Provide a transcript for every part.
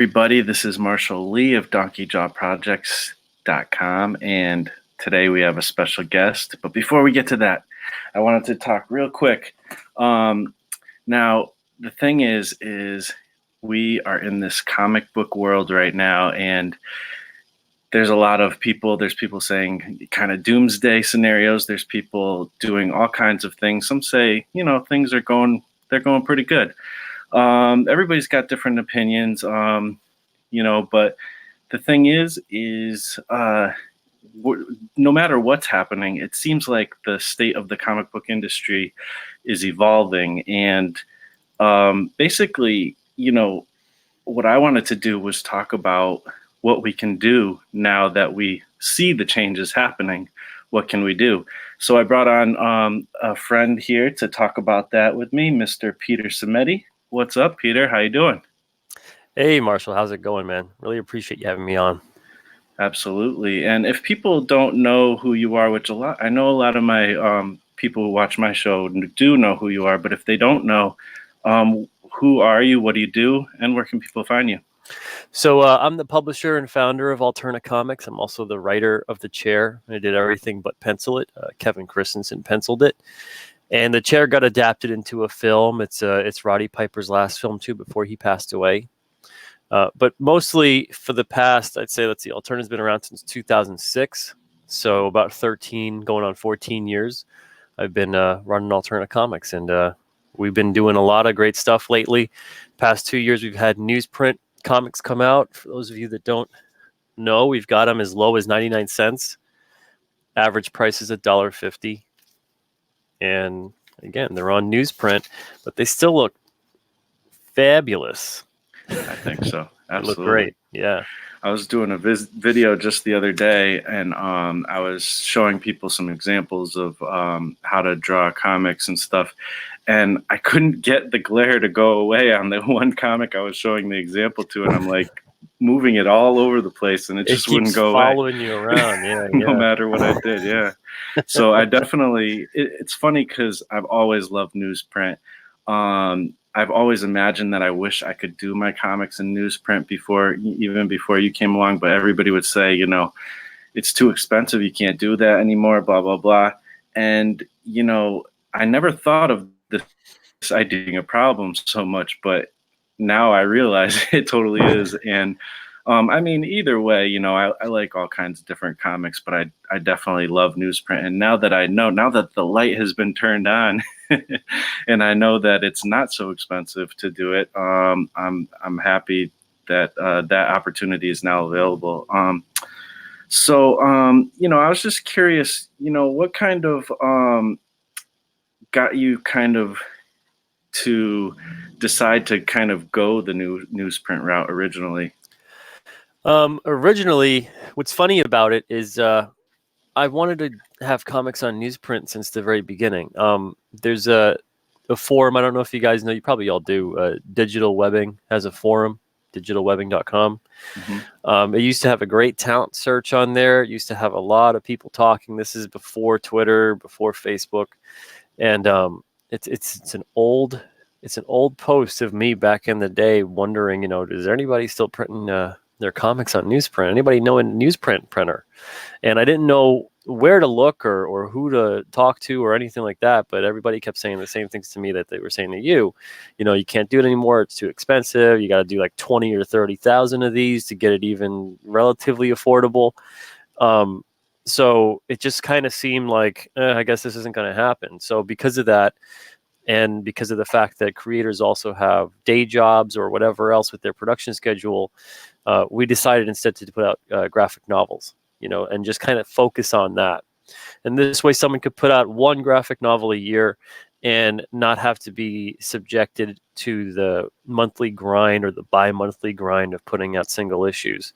Everybody, this is Marshall Lee of DonkeyJawProjects.com, and today we have a special guest. But before we get to that, I wanted to talk real quick. Now, the thing is we are in this comic book world right now, and there's a lot of people. There's people saying kind of doomsday scenarios. There's people doing all kinds of things. Some say, things are going pretty good. Everybody's got different opinions, but the thing is no matter what's happening, it seems like the state of the comic book industry is evolving. And basically, what I wanted to do was talk about what we can do now that we see the changes happening. What can we do? So I brought on a friend here to talk about that with me, Mr. Peter Simeti. What's up, Peter? How you doing? Hey, Marshall. How's it going, man? Really appreciate you having me on. Absolutely. And if people don't know who you are, which I know a lot of my people who watch my show do know who you are, but if they don't know, who are you? What do you do? And where can people find you? So I'm the publisher and founder of Alterna Comics. I'm also the writer of The Chair. I did everything but pencil it. Kevin Christensen penciled it. And The Chair got adapted into a film. It's Roddy Piper's last film, too, before he passed away. But mostly for the past, I'd say, Alterna's been around since 2006. So about 13, going on 14 years, I've been running Alterna Comics. And we've been doing a lot of great stuff lately. Past 2 years, we've had newsprint comics come out. For those of you that don't know, we've got them as low as 99 cents. Average price is $1.50. And again, they're on newsprint, but they still look fabulous. I think so. Absolutely. They look great. Yeah. I was doing a video just the other day, and I was showing people some examples of how to draw comics and stuff. And I couldn't get the glare to go away on the one comic I was showing the example to, and I'm like moving it all over the place, and it just wouldn't go away. Following you around, yeah. No matter what I did, yeah. So I definitely, it's funny because I've always loved newsprint. I've always imagined that I wish I could do my comics in newsprint even before you came along, but everybody would say, it's too expensive, you can't do that anymore, blah, blah, blah. And, I never thought of this idea being a problem so much, but now I realize it totally is. And either way, I like all kinds of different comics, but I definitely love newsprint. And now that the light has been turned on, and I know that it's not so expensive to do it, I'm happy that that opportunity is now available. So I was just curious, what kind of got you kind of to decide to kind of go the newsprint route originally? Originally, what's funny about it is I wanted to have comics on newsprint since the very beginning. There's a forum, I don't know if you guys know, you probably all do, Digital Webbing has a forum, digitalwebbing.com. Mm-hmm. It used to have a great talent search on there. It used to have a lot of people talking. This is before Twitter, before Facebook. And it's an old post of me back in the day wondering, is there anybody still printing their comics on newsprint? Anybody know a newsprint printer? And I didn't know where to look or who to talk to or anything like that, but everybody kept saying the same things to me that they were saying to you. You can't do it anymore. It's too expensive. You got to do like 20 or 30,000 of these to get it even relatively affordable. So it just kind of seemed like, I guess this isn't going to happen. So because of that, and because of the fact that creators also have day jobs or whatever else with their production schedule, we decided instead to put out graphic novels, and just kind of focus on that. And this way someone could put out one graphic novel a year and not have to be subjected to the monthly grind or the bi-monthly grind of putting out single issues.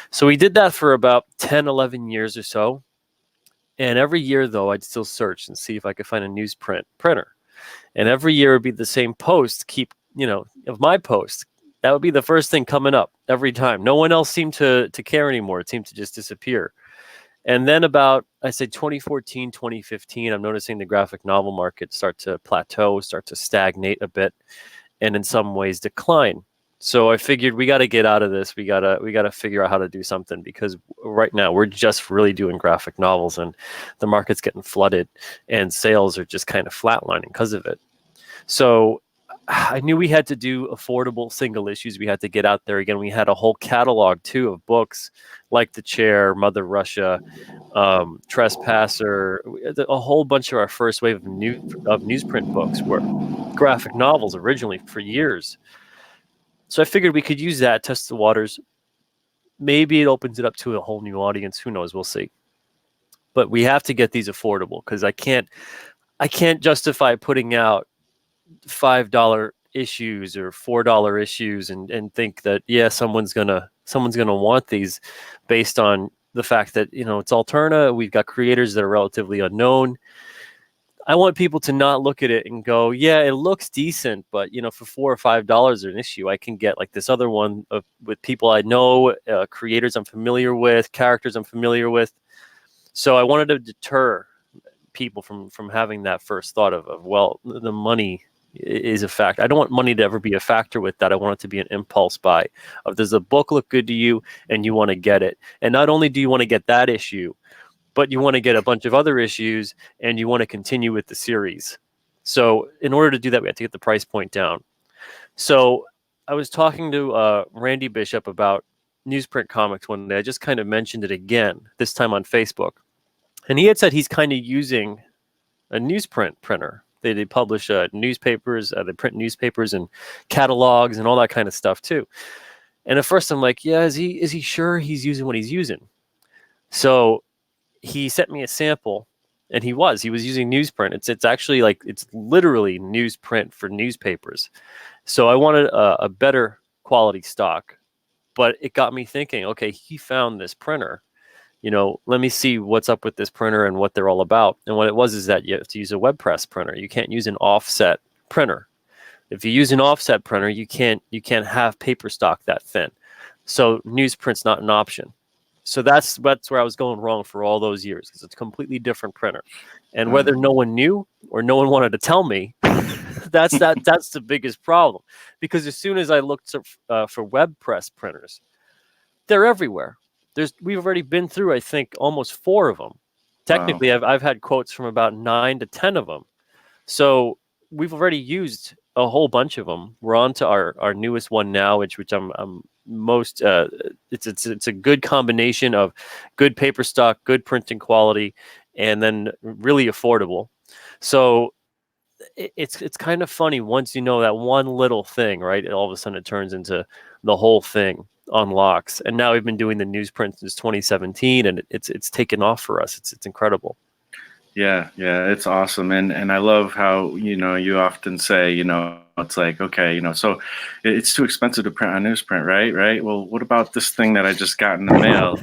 So we did that for about 10, 11 years or so. And every year, though, I'd still search and see if I could find a newsprint printer. And every year would be the same post, of my post. That would be the first thing coming up every time. No one else seemed to care anymore. It seemed to just disappear. And then about, I say 2014, 2015, I'm noticing the graphic novel market start to plateau, start to stagnate a bit, and in some ways decline. So I figured we got to get out of this. We gotta figure out how to do something, because right now we're just really doing graphic novels, and the market's getting flooded, and sales are just kind of flatlining because of it. So I knew we had to do affordable single issues. We had to get out there again. We had a whole catalog too of books like The Chair, Mother Russia, Trespasser. A whole bunch of our first wave of newsprint books were graphic novels originally for years. So I figured we could use that, test the waters. Maybe it opens it up to a whole new audience. Who knows? We'll see. But we have to get these affordable, because I can't justify putting out $5 issues or $4 issues and think that, yeah, someone's gonna want these, based on the fact that, it's Alterna. We've got creators that are relatively unknown. I want people to not look at it and go, yeah, it looks decent, but for $4 or $5 an issue, I can get like this other one with people I know, creators I'm familiar with, characters I'm familiar with. So I wanted to deter people from having that first thought of, well, the money is a factor. I don't want money to ever be a factor with that. I want it to be an impulse buy of, does the book look good to you and you want to get it? And not only do you want to get that issue, but you want to get a bunch of other issues, and you want to continue with the series. So in order to do that, we have to get the price point down. So I was talking to Randy Bishop about newsprint comics one day. I just kind of mentioned it again, this time on Facebook. And he had said he's kind of using a newsprint printer. They publish newspapers, they print newspapers and catalogs and all that kind of stuff too. And at first I'm like, yeah, is he sure he's using what he's using? So he sent me a sample, and he was using newsprint. It's actually it's literally newsprint for newspapers. So I wanted a better quality stock, but it got me thinking, okay, he found this printer. Let me see what's up with this printer and what they're all about. And what it was is that you have to use a web press printer. You can't use an offset printer. If you use an offset printer, you can't have paper stock that thin. So newsprint's not an option. So that's where I was going wrong for all those years, because it's a completely different printer. And whether no one knew or no one wanted to tell me, that's the biggest problem. Because as soon as I looked for web press printers, they're everywhere. We've already been through, I think, almost 4 of them. Technically, wow. I've had quotes from about 9 to 10 of them. So we've already used a whole bunch of them. We're on to our newest one now, which I'm most it's a good combination of good paper stock, good printing quality, and then really affordable. So it's kind of funny, once you know that one little thing, right? All of a sudden it turns into the whole thing unlocks. And now we've been doing the newsprint since 2017, and it's taken off for us. It's incredible. Yeah, it's awesome. And I love how, you often say, it's like, okay, so it's too expensive to print on newsprint, right? Well, what about this thing that I just got in the mail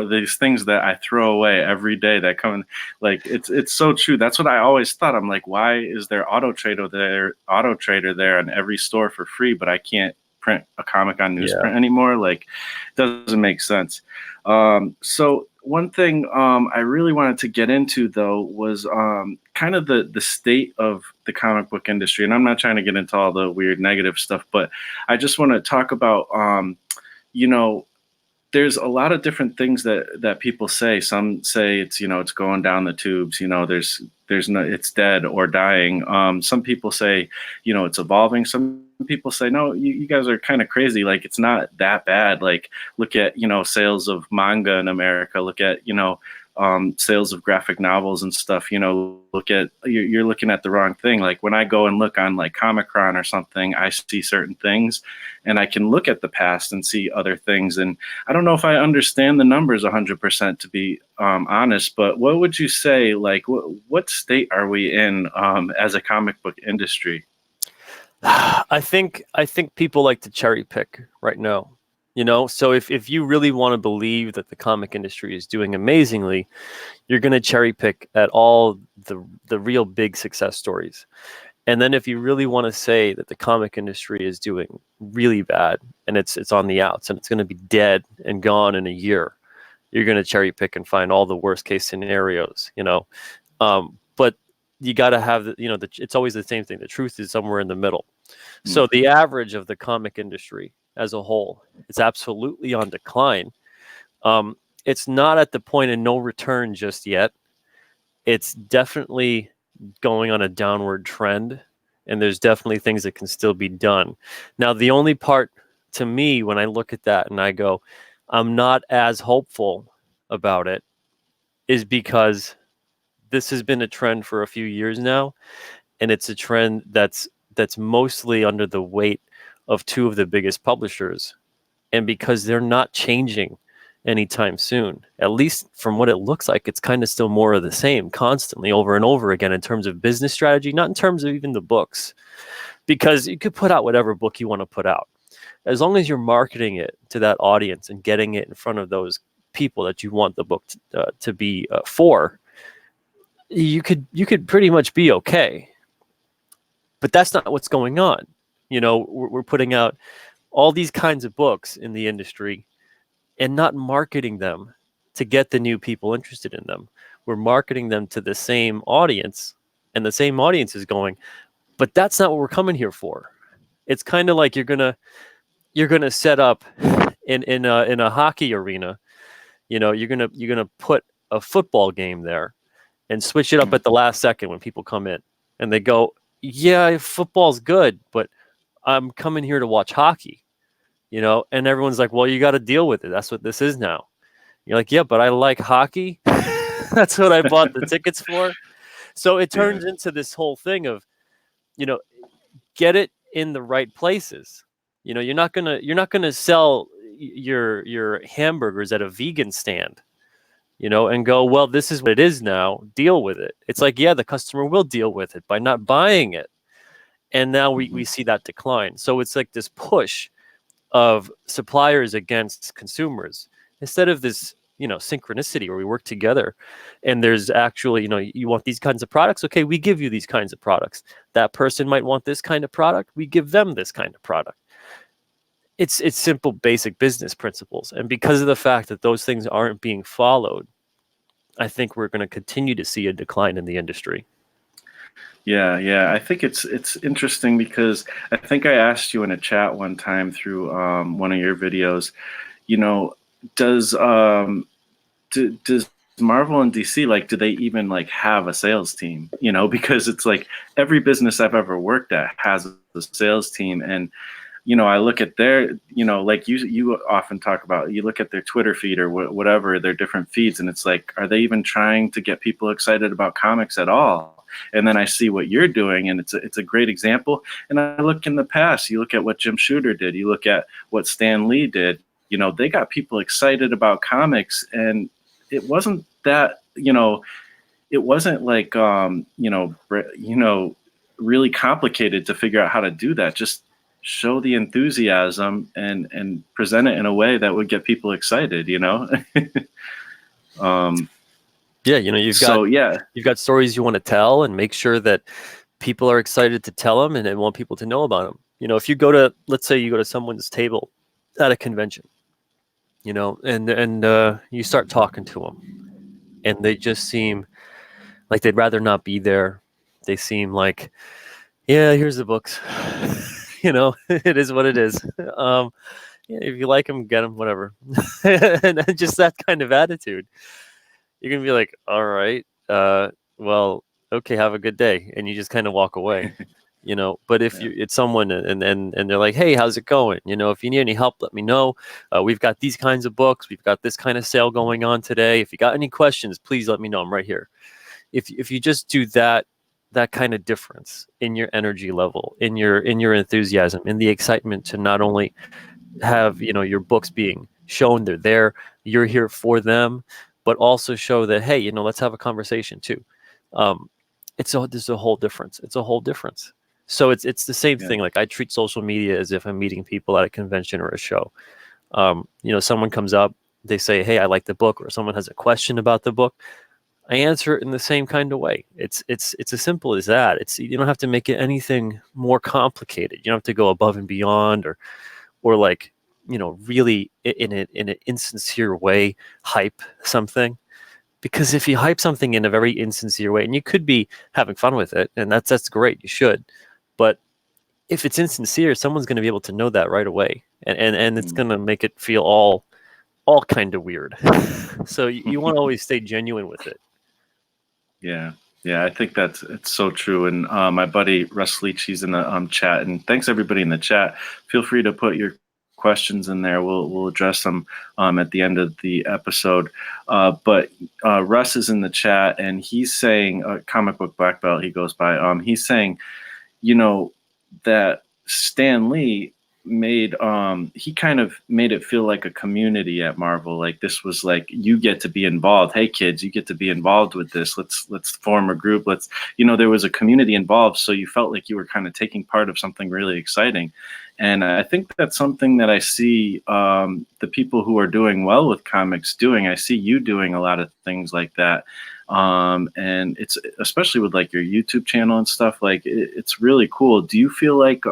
these things that I throw away every day that come in? Like, it's so true. That's what I always thought. I'm like, why is there auto trader there in every store for free, but I can't print a comic on newsprint anymore? Like, it doesn't make sense. So one thing I really wanted to get into, though, was kind of the state of the comic book industry. And I'm not trying to get into all the weird negative stuff, but I just want to talk about, there's a lot of different things that people say. Some say it's, it's going down the tubes, there's no, it's dead or dying. Some people say, it's evolving. Some people say, no, you guys are kind of crazy. Like, it's not that bad. Like, look at, sales of manga in America. Look at, sales of graphic novels and stuff. You're looking at the wrong thing. Like, when I go and look on like Comic-Con or something, I see certain things, and I can look at the past and see other things. And I don't know if I understand the numbers 100%, to be honest, but what would you say, like, what state are we in as a comic book industry? I think people like to cherry pick right now. So if you really want to believe that the comic industry is doing amazingly, you're going to cherry pick at all the real big success stories. And then if you really want to say that the comic industry is doing really bad and it's on the outs and it's going to be dead and gone in a year, you're going to cherry pick and find all the worst case scenarios, But you got to have it's always the same thing. The truth is somewhere in the middle. So the average of the comic industry as a whole is absolutely on decline. It's not at the point of no return just yet. It's definitely going on a downward trend, and there's definitely things that can still be done. Now, the only part to me when I look at that and I go, I'm not as hopeful about it, is because this has been a trend for a few years now, and it's a trend that's mostly under the weight of two of the biggest publishers, and because they're not changing anytime soon, at least from what it looks like, it's kind of still more of the same constantly over and over again in terms of business strategy, not in terms of even the books, because you could put out whatever book you want to put out. As long as you're marketing it to that audience and getting it in front of those people that you want the book to be for, you could pretty much be okay. But that's not what's going on. We're putting out all these kinds of books in the industry and not marketing them to get the new people interested in them. We're marketing them to the same audience, and the same audience is going, but that's not what we're coming here for. It's kind of like you're gonna set up in a hockey arena. You're gonna put a football game there and switch it up at the last second when people come in and they go, yeah, football's good, but I'm coming here to watch hockey. And everyone's like, well, you got to deal with it. That's what this is now. You're like, yeah, but I like hockey. That's what I bought the tickets for. So it turns into this whole thing of, get it in the right places. You're not gonna sell your hamburgers at a vegan stand, and go, well, this is what it is now. Deal with it. It's like, yeah, the customer will deal with it by not buying it. And now we see that decline. So it's like this push of suppliers against consumers instead of this synchronicity where we work together and there's actually you want these kinds of products, okay, we give you these kinds of products. That person might want this kind of product, we give them this kind of product. It's simple basic business principles, and because of the fact that those things aren't being followed, I think we're going to continue to see a decline in the industry. Yeah. I think it's interesting because I think I asked you in a chat one time through one of your videos, does Marvel and DC, do they even have a sales team? Because it's like every business I've ever worked at has a sales team, and I look at their, like you often talk about, you look at their Twitter feed or whatever, their different feeds, and it's like, are they even trying to get people excited about comics at all? And then I see what you're doing, and it's a great example. And I look in the past, you look at what Jim Shooter did, you look at what Stan Lee did, they got people excited about comics, and it wasn't that, it wasn't like, really complicated to figure out how to do that. Just show the enthusiasm and present it in a way that would get people excited, Yeah, you've got stories you want to tell, and make sure that people are excited to tell them and want people to know about them. If you let's say you go to someone's table at a convention, and you start talking to them, and they just seem like they'd rather not be there. They seem like, yeah, here's the books. It is what it is. If you like them, get them, whatever. And just that kind of attitude. You're going to be like, all right, well, okay, have a good day. And you just kind of walk away, but if it's someone and they're like, hey, how's it going? If you need any help, let me know. We've got these kinds of books. We've got this kind of sale going on today. If you got any questions, please let me know. I'm right here. If you just do that kind of difference in your energy level, in your enthusiasm, in the excitement to not only have, your books being shown, they're there, you're here for them, but also show that, hey, let's have a conversation too. There's a whole difference. It's a whole difference. So it's the same thing. Like, I treat social media as if I'm meeting people at a convention or a show. Someone comes up, they say, hey, I like the book, or someone has a question about the book. I answer it in the same kind of way. It's as simple as that. You don't have to make it anything more complicated. You don't have to go above and beyond, or like, really in an insincere way hype something, Because if you hype something in a very insincere way, and you could be having fun with it, and that's great, you should, but if it's insincere, someone's going to be able to know that right away, and it's going to make it feel all kind of weird. So you want to always stay genuine with it. Yeah. Yeah, I think it's so true. And my buddy Russ Leach, he's in the chat, and thanks everybody in the chat. Feel free to put your questions in there. We'll address them at the end of the episode. But Russ is in the chat, and he's saying, comic book black belt he goes by. He's saying, that Stan Lee he kind of made it feel like a community at Marvel. Like this was like, you get to be involved. Hey kids, you get to be involved with this. Let's form a group. There was a community involved. So you felt like you were kind of taking part of something really exciting. And I think that's something that I see the people who are doing well with comics doing. I see you doing a lot of things like that. And it's especially with like your YouTube channel and stuff, like it's really cool. Do you feel like,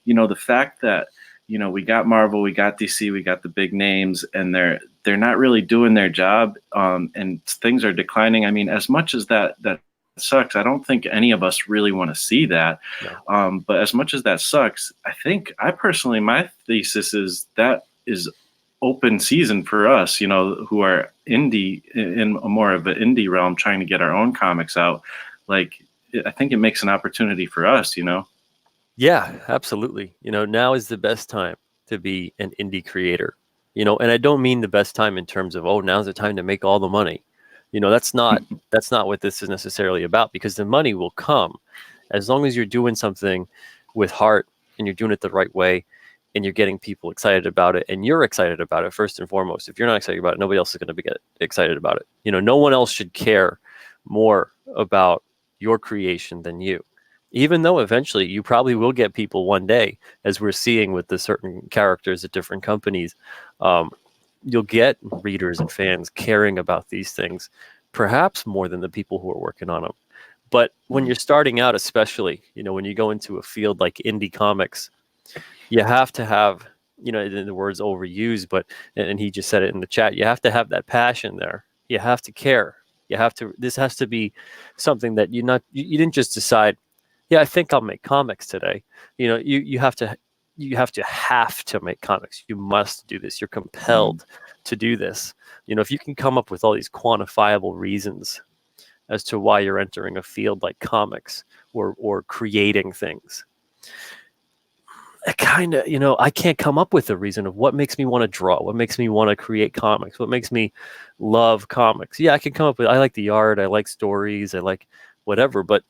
the fact that, we got Marvel, we got DC, we got the big names, and they're not really doing their job, and things are declining. I mean, as much as that sucks, I don't think any of us really want to see that. No. But as much as that sucks, I personally, my thesis is that is open season for us, who are indie in a more of an indie realm, trying to get our own comics out. Like, I think it makes an opportunity for us, Yeah, absolutely. Now is the best time to be an indie creator, and I don't mean the best time in terms of, oh, now's the time to make all the money. That's not what this is necessarily about, because the money will come as long as you're doing something with heart and you're doing it the right way and you're getting people excited about it, and you're excited about it first and foremost. If you're not excited about it, nobody else is going to get excited about it. No one else should care more about your creation than you. Even though eventually you probably will get people one day, as we're seeing with the certain characters at different companies, you'll get readers and fans caring about these things, perhaps more than the people who are working on them. But when you're starting out, especially, when you go into a field like indie comics, you have to have, the word's overused, but, and he just said it in the chat, you have to have that passion there. You have to care. This has to be something that you didn't just decide, yeah, I think I'll make comics today. You have to make comics. You must do this. You're compelled to do this. If you can come up with all these quantifiable reasons as to why you're entering a field like comics or creating things, I can't come up with a reason of what makes me want to draw, what makes me want to create comics, what makes me love comics. Yeah, I can come up with, I like the art, I like stories, I like whatever, but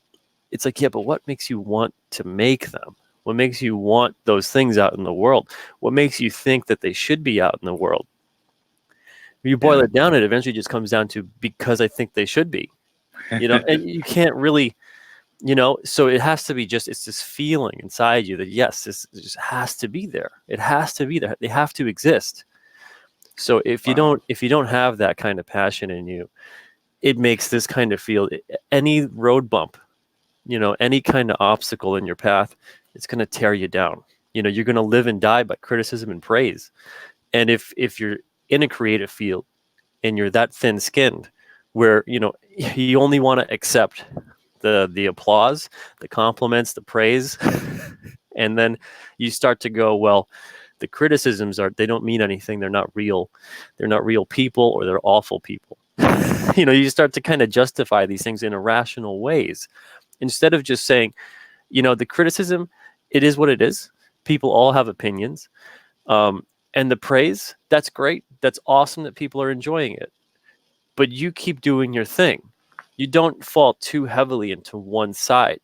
it's like, yeah, but what makes you want to make them? What makes you want those things out in the world? What makes you think that they should be out in the world? If you boil it down, it eventually just comes down to, because I think they should be, and you can't really, so it has to be it's this feeling inside you that, yes, this just has to be there. It has to be there. They have to exist. So if you don't have that kind of passion in you, it makes this kind of feel, any road bump, any kind of obstacle in your path, it's going to tear you down. You're going to live and die by criticism and praise. And if you're in a creative field and you're that thin-skinned, where, you only want to accept the applause, the compliments, the praise, and then you start to go, well, the criticisms they don't mean anything. They're not real. They're not real people, or they're awful people. You start to kind of justify these things in irrational ways, instead of just saying, the criticism, it is what it is. People all have opinions. And the praise, that's great. That's awesome that people are enjoying it. But you keep doing your thing. You don't fall too heavily into one side,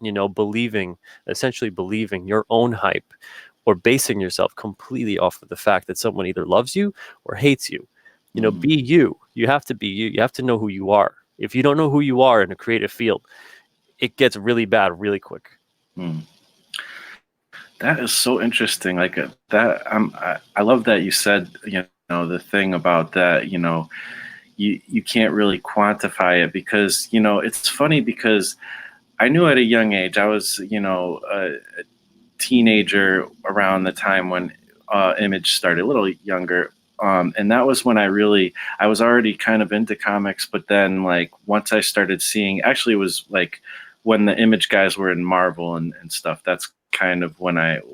essentially believing your own hype, or basing yourself completely off of the fact that someone either loves you or hates you. Be you. You have to be you. You have to know who you are. If you don't know who you are in a creative field, it gets really bad really quick. That is so interesting. Like that, I love that you said, the thing about that, you can't really quantify it, because, it's funny, because I knew at a young age, I was, a teenager around the time when Image started, a little younger. And that was when I was already kind of into comics, but then like once I started seeing, actually it was like when the Image guys were in Marvel and stuff, that's kind of when it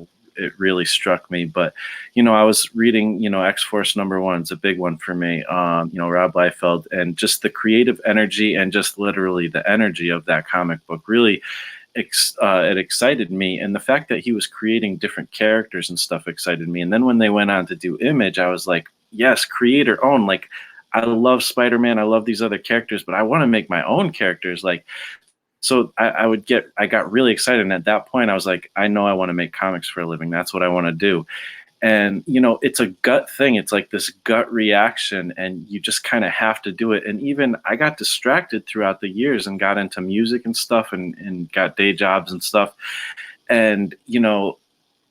really struck me. But, I was reading, X-Force #1. It's a big one for me. Rob Liefeld, and just the creative energy and just literally the energy of that comic book really it excited me, and the fact that he was creating different characters and stuff excited me. And then when they went on to do Image, I was like, yes, creator own. Like, I love Spider-Man, I love these other characters, but I want to make my own characters. Like, so I got really excited, and at that point I was like, I know I want to make comics for a living. That's what I want to do. And it's a gut thing. It's like this gut reaction, and you just kind of have to do it. And even I got distracted throughout the years and got into music and stuff, and got day jobs and stuff. And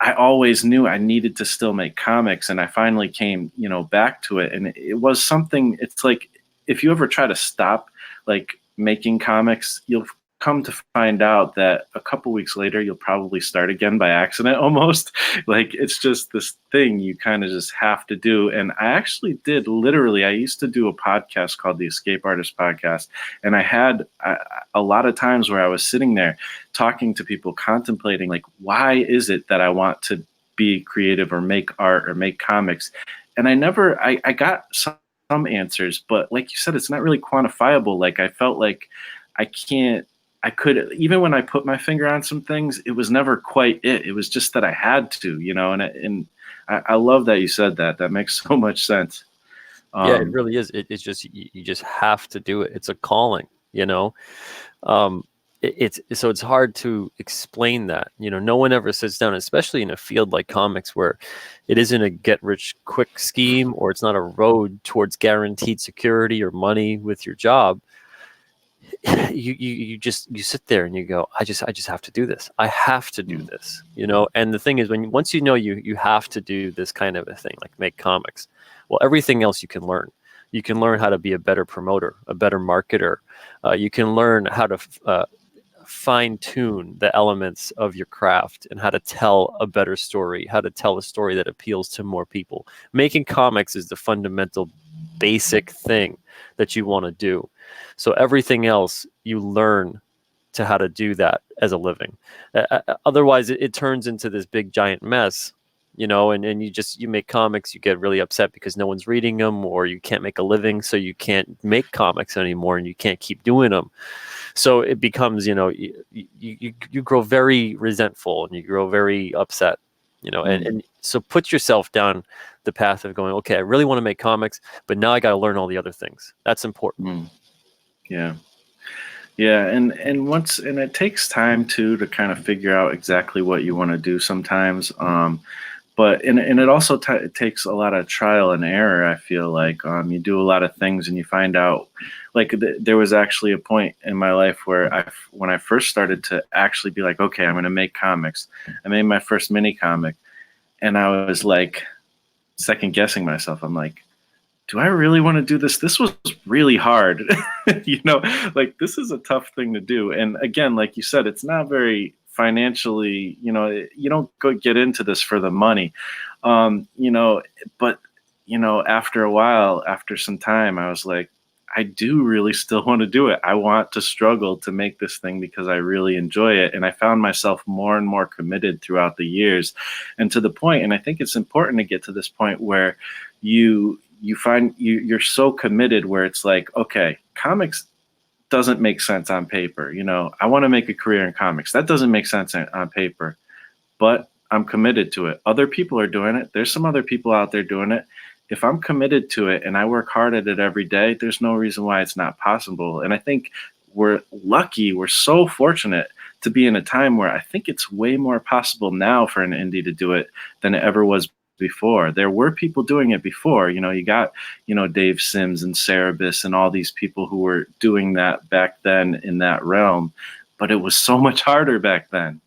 I always knew I needed to still make comics, and I finally came back to it. And it was something. It's like, if you ever try to stop like making comics, you'll come to find out that a couple weeks later you'll probably start again by accident almost. Like, it's just this thing you kind of just have to do. And I actually did, literally, I used to do a podcast called the Escape Artist Podcast, and I had a lot of times where I was sitting there talking to people, contemplating like, why is it that I want to be creative or make art or make comics? And I got some answers, but like you said, it's not really quantifiable. Like, I felt like I could, even when I put my finger on some things, it was never quite it. It was just that I had to, and I love that you said that. That makes so much sense. Yeah, it really is. It's just, you just have to do it. It's a calling, it's hard to explain that. No one ever sits down, especially in a field like comics, where it isn't a get rich quick scheme, or it's not a road towards guaranteed security or money with your job. You sit there and you go, I just have to do this. I have to do this, And the thing is, once you have to do this kind of a thing, like make comics, well, everything else you can learn. You can learn how to be a better promoter, a better marketer. You can learn how to fine tune the elements of your craft and how to tell a better story, how to tell a story that appeals to more people. Making comics is the fundamental basic thing that you want to do. So everything else you learn to how to do that as a living. Otherwise, it turns into this big giant mess, and you make comics, you get really upset because no one's reading them, or you can't make a living, so you can't make comics anymore, and you can't keep doing them. So it becomes, you grow very resentful, and you grow very upset, and so put yourself down the path of going, okay, I really want to make comics, but now I got to learn all the other things. That's important. Yeah. And it takes time too to kind of figure out exactly what you want to do sometimes. But it also takes a lot of trial and error. I feel like you do a lot of things and you find out, like there was actually a point in my life where when I first started to actually be like, okay, I'm going to make comics. I made my first mini comic, and I was like second guessing myself. I'm like, do I really want to do this? This was really hard. Like, this is a tough thing to do. And again, like you said, it's not very financially, you don't go get into this for the money. But after a while, after some time, I was like, I do really still want to do it. I want to struggle to make this thing because I really enjoy it. And I found myself more and more committed throughout the years, and to the point, and I think it's important to get to this point where you find you're so committed where it's like, okay, comics doesn't make sense on paper. I want to make a career in comics. That doesn't make sense on paper, but I'm committed to it. Other people are doing it. There's some other people out there doing it. If I'm committed to it and I work hard at it every day, there's no reason why it's not possible. And I think we're lucky. We're so fortunate to be in a time where I think it's way more possible now for an indie to do it than it ever was before. There were people doing it before. You got, Dave Sims and Cerebus and all these people who were doing that back then in that realm. But it was so much harder back then,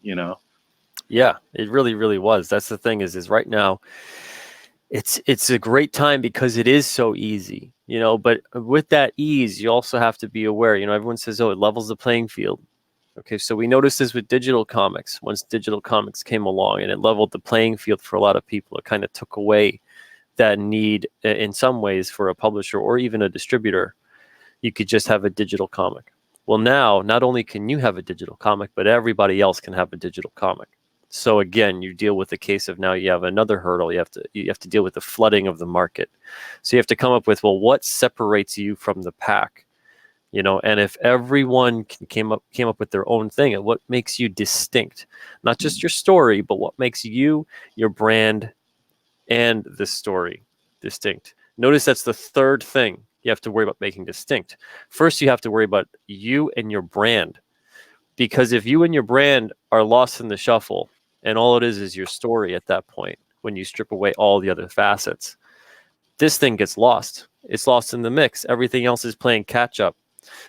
Yeah, it really, really was. That's the thing is right now, it's a great time because it is so easy, but with that ease, you also have to be aware, everyone says, oh, it levels the playing field. Okay, so we noticed this with digital comics. Once digital comics came along and it leveled the playing field for a lot of people, it kind of took away that need in some ways for a publisher or even a distributor, you could just have a digital comic. Well, now not only can you have a digital comic, but everybody else can have a digital comic. So again, you deal with the case of now you have another hurdle. You have to deal with the flooding of the market. So you have to come up with, well, what separates you from the pack? You know, and if everyone came up with their own thing, and what makes you distinct, not just your story, but what makes you, your brand, and the story distinct. Notice that's the third thing you have to worry about making distinct. First, you have to worry about you and your brand, because if you and your brand are lost in the shuffle, and all it is your story at that point, when you strip away all the other facets, this thing gets lost. It's lost in the mix. Everything else is playing catch up.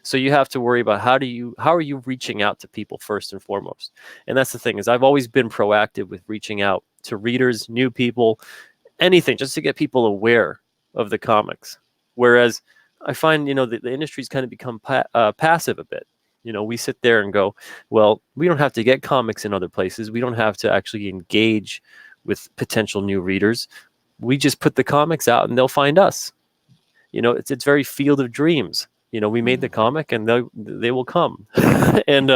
So you have to worry about how are you reaching out to people first and foremost. And that's the thing, is I've always been proactive with reaching out to readers, new people, anything, just to get people aware of the comics. Whereas I find, the industry's kind of become passive a bit. We sit there and go, well, we don't have to get comics in other places. We don't have to actually engage with potential new readers. We just put the comics out and they'll find us. It's very Field of Dreams. We made the comic and they will come. And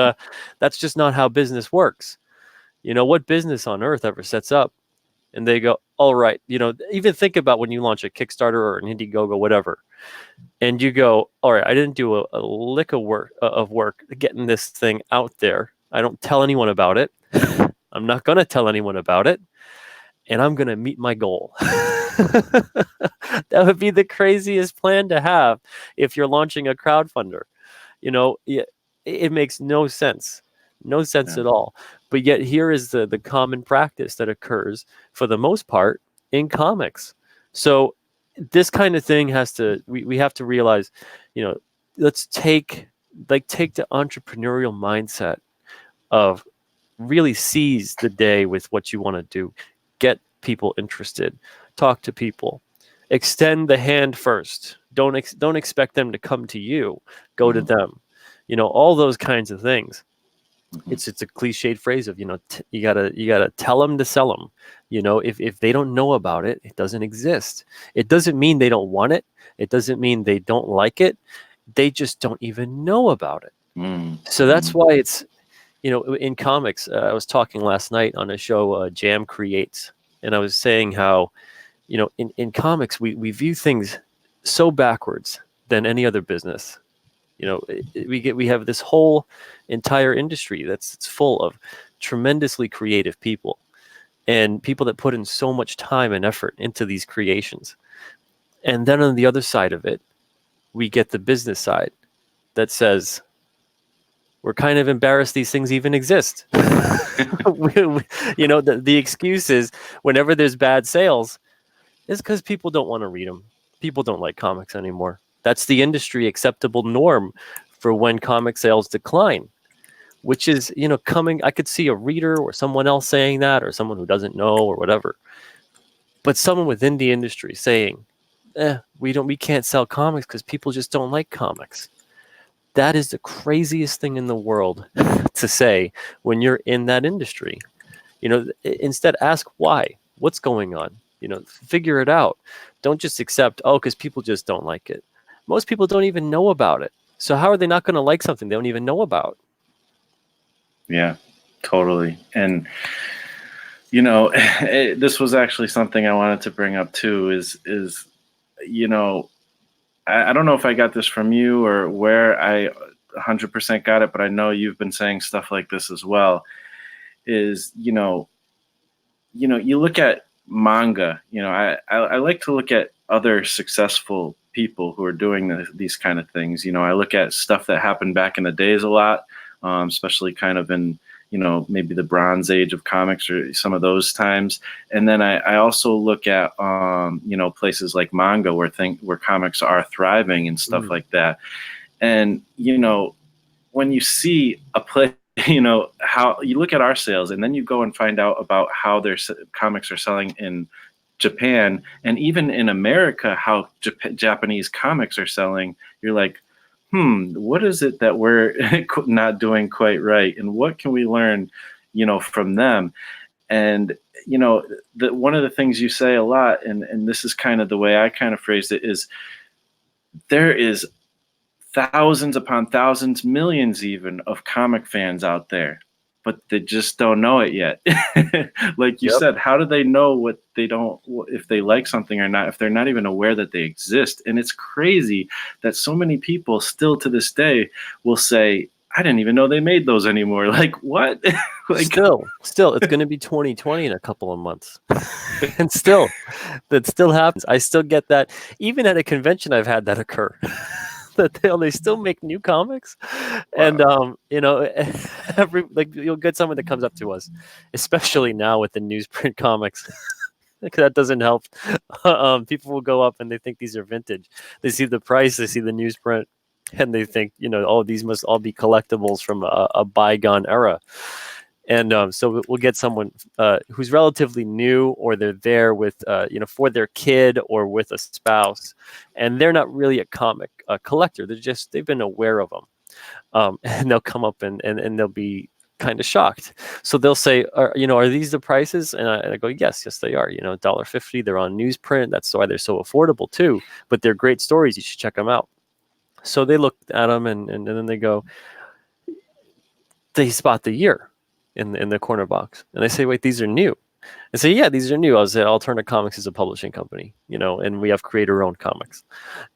that's just not how business works. What business on earth ever sets up and they go, all right, even think about when you launch a Kickstarter or an Indiegogo, whatever. And you go, all right, I didn't do a lick of work getting this thing out there. I don't tell anyone about it. I'm not going to tell anyone about it. And I'm going to meet my goal. That would be the craziest plan to have if you're launching a crowdfunder. It makes no sense. No sense at all. But yet here is the common practice that occurs for the most part in comics. So this kind of thing we have to realize, let's take the entrepreneurial mindset of really seize the day with what you want to do. Get people interested. Talk to people. Extend the hand first. Don't expect them to come to you. Go to them. All those kinds of things. It's a cliched phrase of, you gotta tell them to sell them. If they don't know about it, it doesn't exist. It doesn't mean they don't want it. It doesn't mean they don't like it. They just don't even know about it. So that's why it's, in comics, I was talking last night on a show, Jam Creates, and I was saying how, in comics, we view things so backwards than any other business. We have this whole entire industry that's full of tremendously creative people and people that put in so much time and effort into these creations. And then on the other side of it, we get the business side that says, we're kind of embarrassed these things even exist. The excuse is whenever there's bad sales, it's because people don't want to read them. People don't like comics anymore. That's the industry acceptable norm for when comic sales decline, which is, coming. I could see a reader or someone else saying that, or someone who doesn't know or whatever. But someone within the industry saying, we can't sell comics because people just don't like comics. That is the craziest thing in the world to say when you're in that industry. Instead ask why. What's going on? Figure it out. Don't just accept, because people just don't like it. Most people don't even know about it. So how are they not going to like something they don't even know about? Yeah, totally. And, this was actually something I wanted to bring up too, is I don't know if I got this from you or where I 100% got it, but I know you've been saying stuff like this as well, is, you look at manga, I like to look at other successful people who are doing these kind of things. I look at stuff that happened back in the days a lot, especially kind of in, maybe the Bronze Age of comics or some of those times. And then I also look at, places like manga where comics are thriving and stuff like that. And, when you see a place, how you look at our sales and then you go and find out about how their comics are selling in Japan and even in America, how Japanese comics are selling, you're like, what is it that we're not doing quite right? And what can we learn, from them? And you know, one of the things you say a lot, and this is kind of the way I kind of phrased it, is there is thousands upon thousands, millions even of comic fans out there, but they just don't know it yet. Like you Yep. said, how do they know what they don't, if they like something or not, if they're not even aware that they exist? And it's crazy that so many people still to this day will say, I didn't even know they made those anymore. Like, what? Like, Still, it's going to be 2020 in a couple of months, and still, that still happens. I still get that. Even at a convention, I've had that occur. That they still make new comics, and wow. you know, every like you'll get someone that comes up to us, especially now with the newsprint comics. That doesn't help. People will go up and they think these are vintage. They see the price, they see the newsprint, and they think, you know, oh, these must all be collectibles from a bygone era. And so we'll get someone who's relatively new, or they're there with, you know, for their kid or with a spouse, and they're not really a comic collector. They've been aware of them, and they'll come up and they'll be kind of shocked. So they'll say, you know, are these the prices? And I go, yes, they are. You know, $1.50. They're on newsprint. That's why they're so affordable too. But they're great stories. You should check them out. So they look at them and then they go, they spot the year in the corner box, and they say, wait, these are new. I say, yeah, these are new. I was at Alterna Comics is a publishing company, you know, and we have creator-owned comics.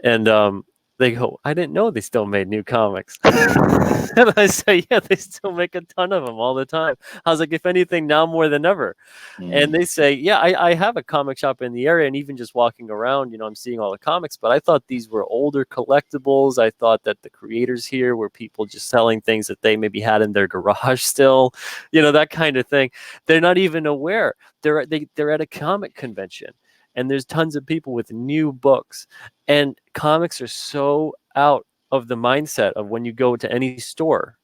And they go, I didn't know they still made new comics. And I say, yeah, they still make a ton of them all the time. I was like, if anything, now more than ever. And Mm. they say, yeah, I have a comic shop in the area, and even just walking around, you know, I'm seeing all the comics, but I thought these were older collectibles. I thought that the creators here were people just selling things that they maybe had in their garage still, you know, that kind of thing. They're not even aware. They're at a comic convention, and there's tons of people with new books, and comics are so out of the mindset of when you go to any store,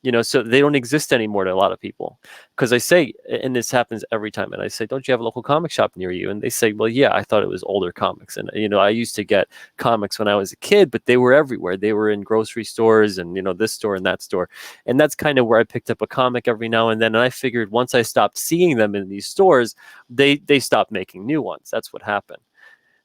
you know, so they don't exist anymore to a lot of people. Because I say, and this happens every time, and I say, don't you have a local comic shop near you? And they say, well, yeah, I thought it was older comics. And, you know, I used to get comics when I was a kid, but they were everywhere. They were in grocery stores and, you know, this store and that store. And that's kind of where I picked up a comic every now and then. And I figured once I stopped seeing them in these stores, they stopped making new ones. That's what happened.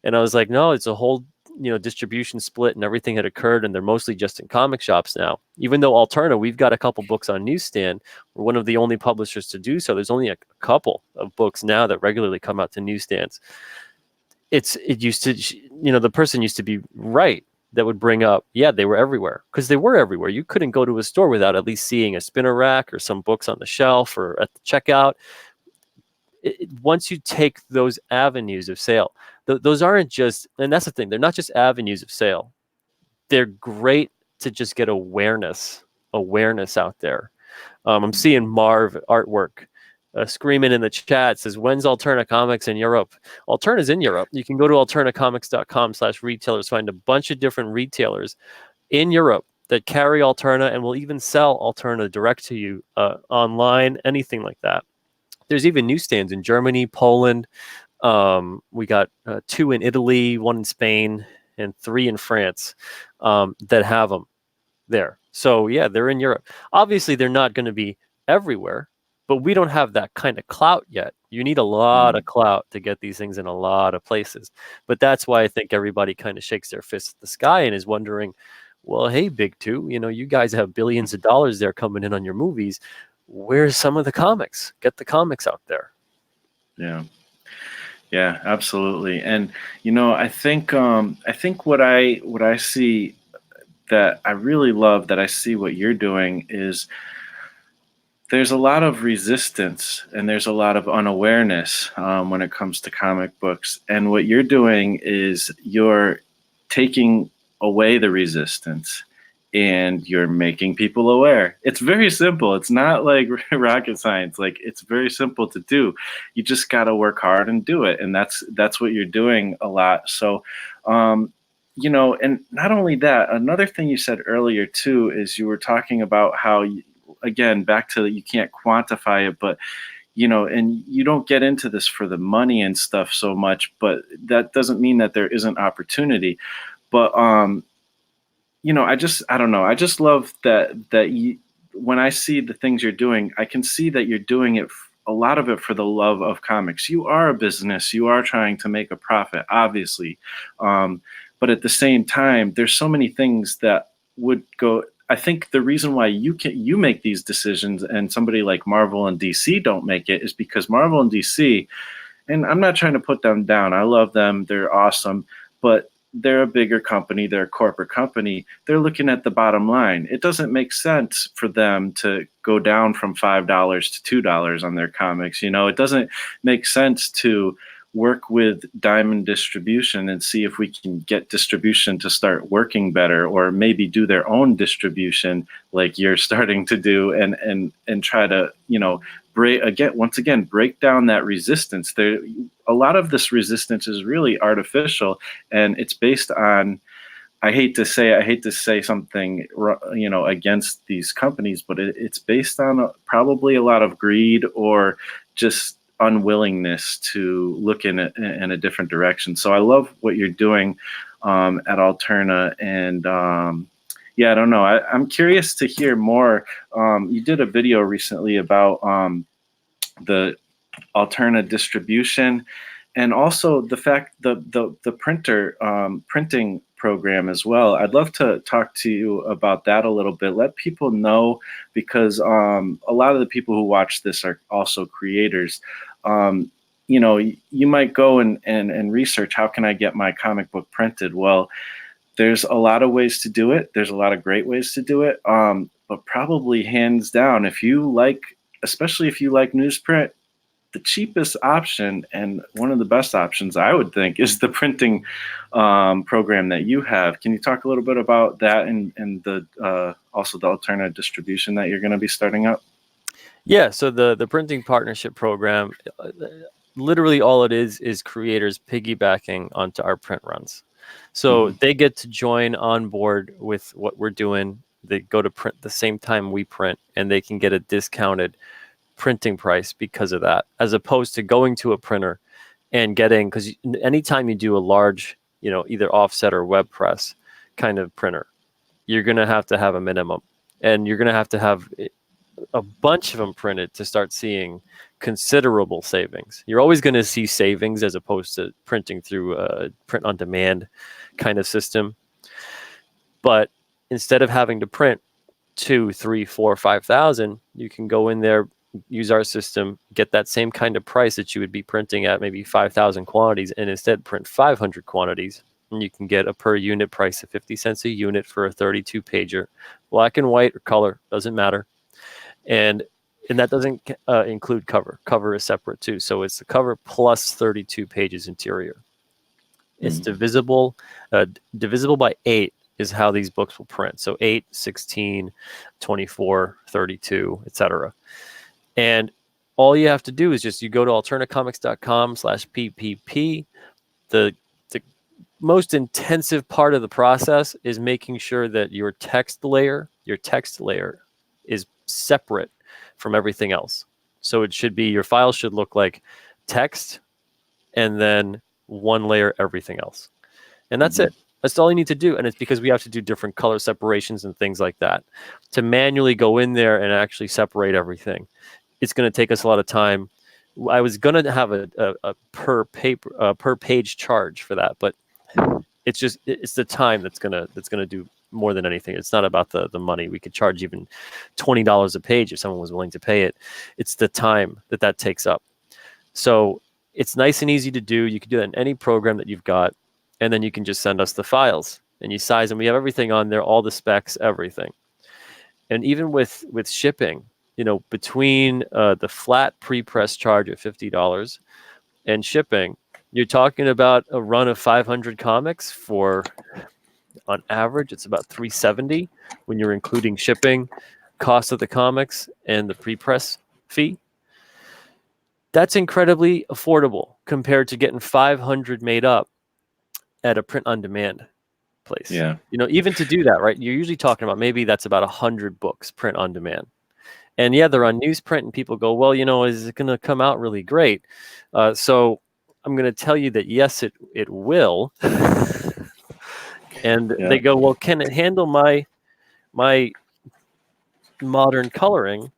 And I was like, no, it's a whole, you know, distribution split, and everything had occurred, and they're mostly just in comic shops now. Even though Alterna, we've got a couple books on newsstand. We're one of the only publishers to do so. There's only a couple of books now that regularly come out to newsstands. It used to, you know, the person used to be right that would bring up, yeah, they were everywhere, because they were everywhere. You couldn't go to a store without at least seeing a spinner rack or some books on the shelf or at the checkout. Once you take those avenues of sale, those aren't just, and that's the thing, they're not just avenues of sale. They're great to just get awareness out there. I'm seeing Marv artwork screaming in the chat, says, when's Alterna Comics in Europe? Alterna's in Europe. You can go to alternacomics.com/retailers, find a bunch of different retailers in Europe that carry Alterna and will even sell Alterna direct to you online, anything like that. There's even newsstands in Germany, Poland. We got 2 in Italy, 1 in Spain, and 3 in France that have them there. So yeah, they're in Europe. Obviously, they're not going to be everywhere, but we don't have that kind of clout yet. You need a lot of Mm. clout to get these things in a lot of places. But that's why I think everybody kind of shakes their fist at the sky and is wondering, well, hey, Big Two, you know, you guys have billions of dollars there coming in on your movies. Where's some of the comics? Get the comics out there. Yeah. Yeah, absolutely. And you know, I think what I see that I really love, that I see what you're doing, is there's a lot of resistance and there's a lot of unawareness when it comes to comic books. And what you're doing is you're taking away the resistance and you're making people aware. It's very simple. It's not like rocket science. Like, it's very simple to do. You just got to work hard and do it. And that's what you're doing a lot. So, you know, and not only that, another thing you said earlier too is you were talking about how again, back to, you can't quantify it, but you know, and you don't get into this for the money and stuff so much, but that doesn't mean that there isn't opportunity. But you know, I don't know, I just love that you, when I see the things you're doing, I can see that you're doing it a lot of it for the love of comics. You are a business. You are trying to make a profit, obviously. But at the same time, there's so many things that would go. I think the reason why you make these decisions and somebody like Marvel and DC don't make it is because Marvel and DC, and I'm not trying to put them down. I love them. They're awesome. But they're a bigger company. They're a corporate company. They're looking at the bottom line. It doesn't make sense for them to go down from $5 to $2 on their comics. You know, it doesn't make sense to work with Diamond Distribution and see if we can get distribution to start working better, or maybe do their own distribution like you're starting to do, and try to, you know, once again break down that resistance. There, a lot of this resistance is really artificial, and it's based on, I hate to say something, you know, against these companies, but it's based on probably a lot of greed or just unwillingness to look in a different direction. So I love what you're doing at Alterna, and yeah, I don't know. I'm curious to hear more. You did a video recently about the Alterna distribution, and also the fact the printing program as well. I'd love to talk to you about that a little bit. Let people know, because a lot of the people who watch this are also creators. You know, you might go and research, how can I get my comic book printed? Well, there's a lot of ways to do it. There's a lot of great ways to do it. But probably hands down, especially if you like newsprint, the cheapest option and one of the best options, I would think, is the printing program that you have. Can you talk a little bit about that, and the also the Alterna distribution that you're going to be starting up? Yeah, so the printing partnership program, literally all it is creators piggybacking onto our print runs. So they get to join on board with what we're doing. They go to print the same time we print, and they can get a discounted printing price because of that, as opposed to going to a printer and getting, because anytime you do a large, you know, either offset or web press kind of printer, you're going to have a minimum, and you're going to have a bunch of them printed to start seeing considerable savings. You're always going to see savings as opposed to printing through a print on demand kind of system. But instead of having to print 2, 3, 4, 5,000, you can go in there, use our system, get that same kind of price that you would be printing at maybe 5,000 quantities, and instead print 500 quantities. And you can get a per unit price of 50 cents a unit for a 32 pager, black and white or color, doesn't matter. And that doesn't include cover. Cover is separate too. So it's the cover plus 32 pages interior. It's divisible by 8 is how these books will print. So 8, 16, 24, 32, etc. And all you have to do is just, you go to alternacomics.com/PPP. The most intensive part of the process is making sure that your text layer is separate from everything else. So it should be, your file should look like text and then one layer everything else. And that's it. That's all you need to do. And it's because we have to do different color separations and things like that to manually go in there and actually separate everything. It's going to take us a lot of time. I was going to have a per page charge for that, but it's the time that's going to do more than anything. It's not about the money. We could charge even $20 a page if someone was willing to pay it. It's the time that takes up. So it's nice and easy to do. You can do that in any program that you've got, and then you can just send us the files and you size them. We have everything on there, all the specs, everything. And even with shipping, you know, between the flat pre-press charge of $50 and shipping, you're talking about a run of 500 comics for, on average, it's about $370 when you're including shipping, cost of the comics, and the pre-press fee. That's incredibly affordable compared to getting 500 made up at a print-on-demand place. Yeah. You know, even to do that, right, you're usually talking about maybe that's about 100 books print-on-demand. And yeah, they're on newsprint, and people go, well, you know, is it going to come out really great? So I'm going to tell you that yes, it will. And they go, well, can it handle my modern coloring?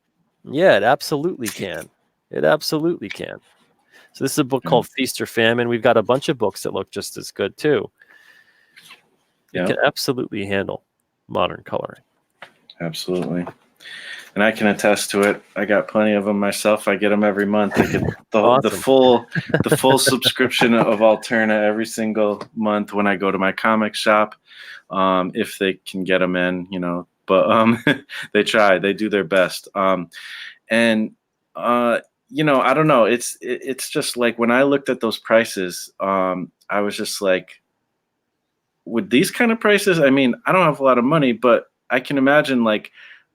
Yeah, it absolutely can. It absolutely can. So this is a book called Feast or Famine. We've got a bunch of books that look just as good too. It can absolutely handle modern coloring. Absolutely. And I can attest to it. I got plenty of them myself. I get them every month. I get the full subscription of Alterna every single month when I go to my comic shop, if they can get them in, you know. But they try. They do their best. And you know, I don't know. It's just like when I looked at those prices, I was just like, with these kind of prices, I mean, I don't have a lot of money, but I can imagine, like,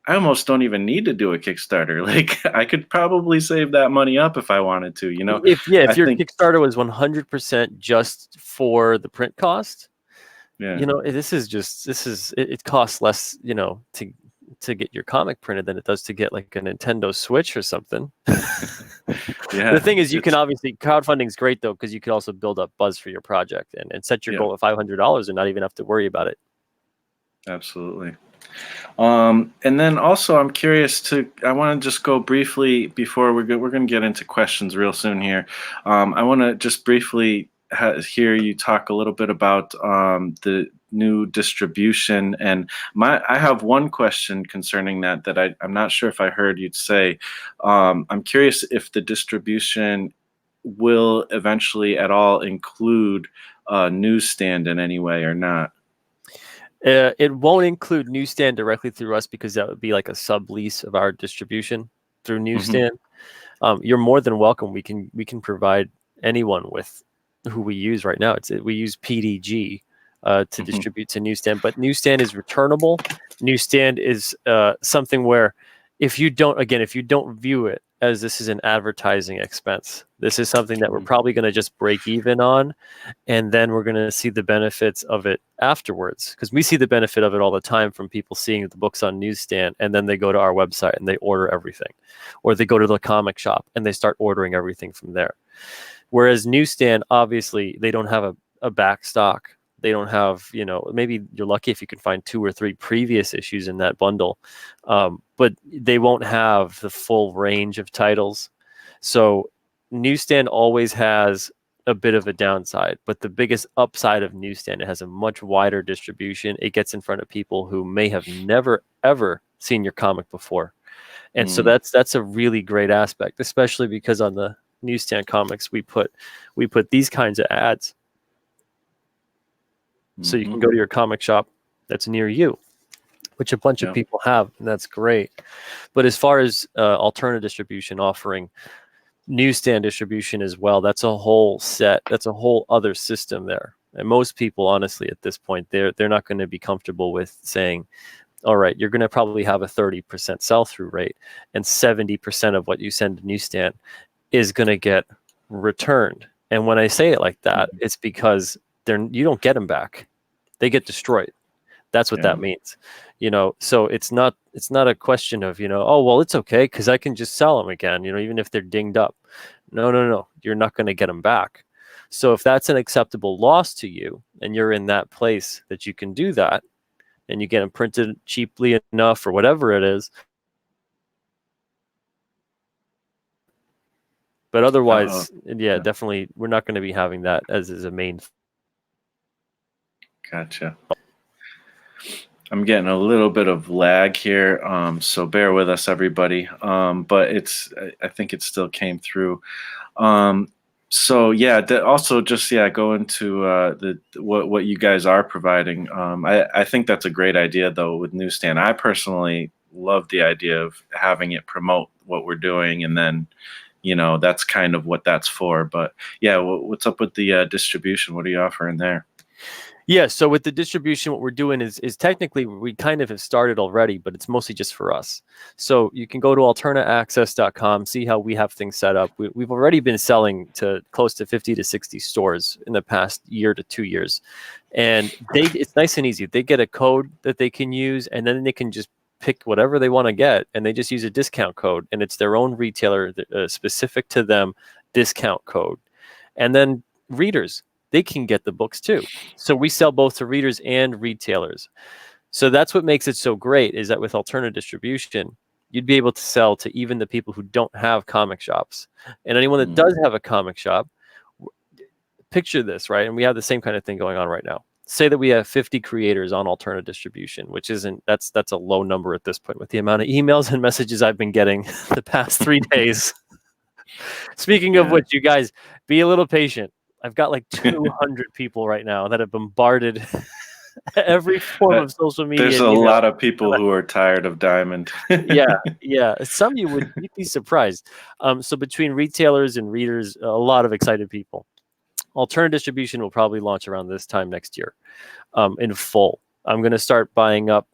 I almost don't even need to do a Kickstarter. Like, I could probably save that money up if I wanted to, you know? If your Kickstarter was 100% just for the print cost, you know, it costs less, you know, to get your comic printed than it does to get like a Nintendo Switch or something. The thing is, you can obviously, crowdfunding is great though, because you can also build up buzz for your project and set your goal at $500 and not even have to worry about it. Absolutely. And then also, I'm curious I want to just go briefly before we're going to get into questions real soon here. I want to just briefly hear you talk a little bit about the new distribution. And I have one question concerning that I'm not sure if I heard you say. I'm curious if the distribution will eventually at all include a newsstand in any way or not. It won't include newsstand directly through us because that would be like a sublease of our distribution through newsstand. You're more than welcome. We can provide anyone with who we use right now. We use PDG to distribute to newsstand, but newsstand is returnable. Newsstand is something where if you don't view it as this is an advertising expense, this is something that we're probably going to just break even on, and then we're going to see the benefits of it afterwards, because we see the benefit of it all the time from people seeing the books on newsstand, and then they go to our website and they order everything, or they go to the comic shop and they start ordering everything from there. Whereas newsstand, obviously, they don't have a back stock. They don't have, you know, maybe you're lucky if you can find 2 or 3 previous issues in that bundle, but they won't have the full range of titles. So newsstand always has a bit of a downside, but the biggest upside of newsstand, it has a much wider distribution. It gets in front of people who may have never, ever seen your comic before. And so that's a really great aspect, especially because on the newsstand comics, we put these kinds of ads. So you can go to your comic shop that's near you, which a bunch of people have, and that's great. But as far as alternative distribution, offering newsstand distribution as well, that's a whole set. That's a whole other system there. And most people, honestly, at this point, they're not going to be comfortable with saying, all right, you're going to probably have a 30% sell-through rate, and 70% of what you send to newsstand is going to get returned. And when I say it like that, it's because you don't get them back. They get destroyed. That's what that means, you know. So it's not a question of, you know, oh well, it's okay because I can just sell them again, you know, even if they're dinged up. No, you're not going to get them back. So if that's an acceptable loss to you, and you're in that place that you can do that, and you get them printed cheaply enough or whatever it is, but otherwise, definitely, we're not going to be having that as a main. Gotcha. I'm getting a little bit of lag here, so bear with us, everybody. But I think it still came through. So yeah, also just go into what you guys are providing. I think that's a great idea though with newsstand. I personally love the idea of having it promote what we're doing, and then, you know, that's kind of what that's for. But yeah, what's up with the distribution? What are you offering there? Yeah, so with the distribution, what we're doing is technically we kind of have started already, but it's mostly just for us. So you can go to alternaaccess.com, see how we have things set up. We've already been selling to close to 50 to 60 stores in the past year to 2 years. And it's nice and easy. They get a code that they can use, and then they can just pick whatever they want to get, and they just use a discount code, and it's their own retailer specific to them discount code. And then readers, they can get the books too. So we sell both to readers and retailers. So that's what makes it so great, is that with alternative distribution, you'd be able to sell to even the people who don't have comic shops. And anyone that Mm. does have a comic shop, picture this, right? And we have the same kind of thing going on right now. Say that we have 50 creators on Alterna distribution, which isn't, that's a low number at this point with the amount of emails and messages I've been getting the past 3 days. Speaking of which, you guys, be a little patient. I've got like 200 people right now that have bombarded every form of social media. There's a lot of people who are tired of Diamond. Yeah. Some you'd be surprised. So between retailers and readers, a lot of excited people. Alterna distribution will probably launch around this time next year, in full. I'm going to start buying up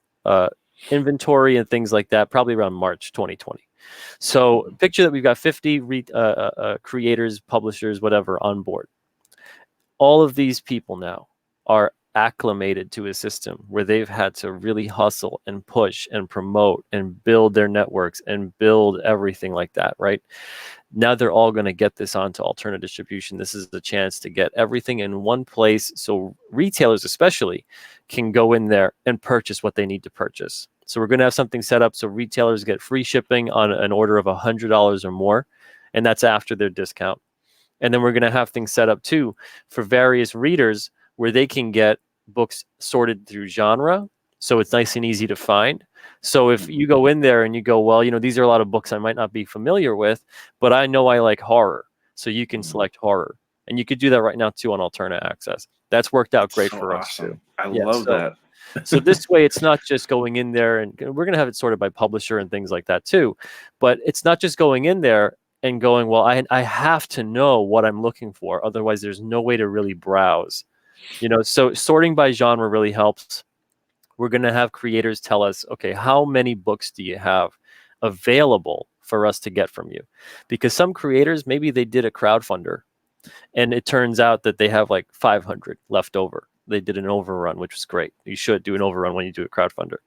inventory and things like that probably around March 2020. So picture that we've got 50 creators, publishers, whatever, on board. All of these people now are acclimated to a system where they've had to really hustle and push and promote and build their networks and build everything like that, right? Now they're all going to get this onto Alterna distribution. This is the chance to get everything in one place, so retailers especially can go in there and purchase what they need to purchase. So we're going to have something set up so retailers get free shipping on an order of $100 or more, and that's after their discount. And then we're going to have things set up too for various readers where they can get books sorted through genre, so it's nice and easy to find. So if you go in there and you go, well, these are a lot of books I might not be familiar with, but I know I like horror, so you can select horror. And you could do that right now too on Alterna Access. That's worked out great for us too. I love that. So this way, it's not just going in there, and we're going to have it sorted by publisher and things like that too. But it's not just going in there and going, well, I have to know what I'm looking for. Otherwise, there's no way to really browse. So sorting by genre really helps. We're going to have creators tell us, okay, how many books do you have available for us to get from you? Because some creators, maybe they did a crowdfunder, and it turns out that they have like 500 left over. They did an overrun, which was great. You should do an overrun when you do a crowdfunder.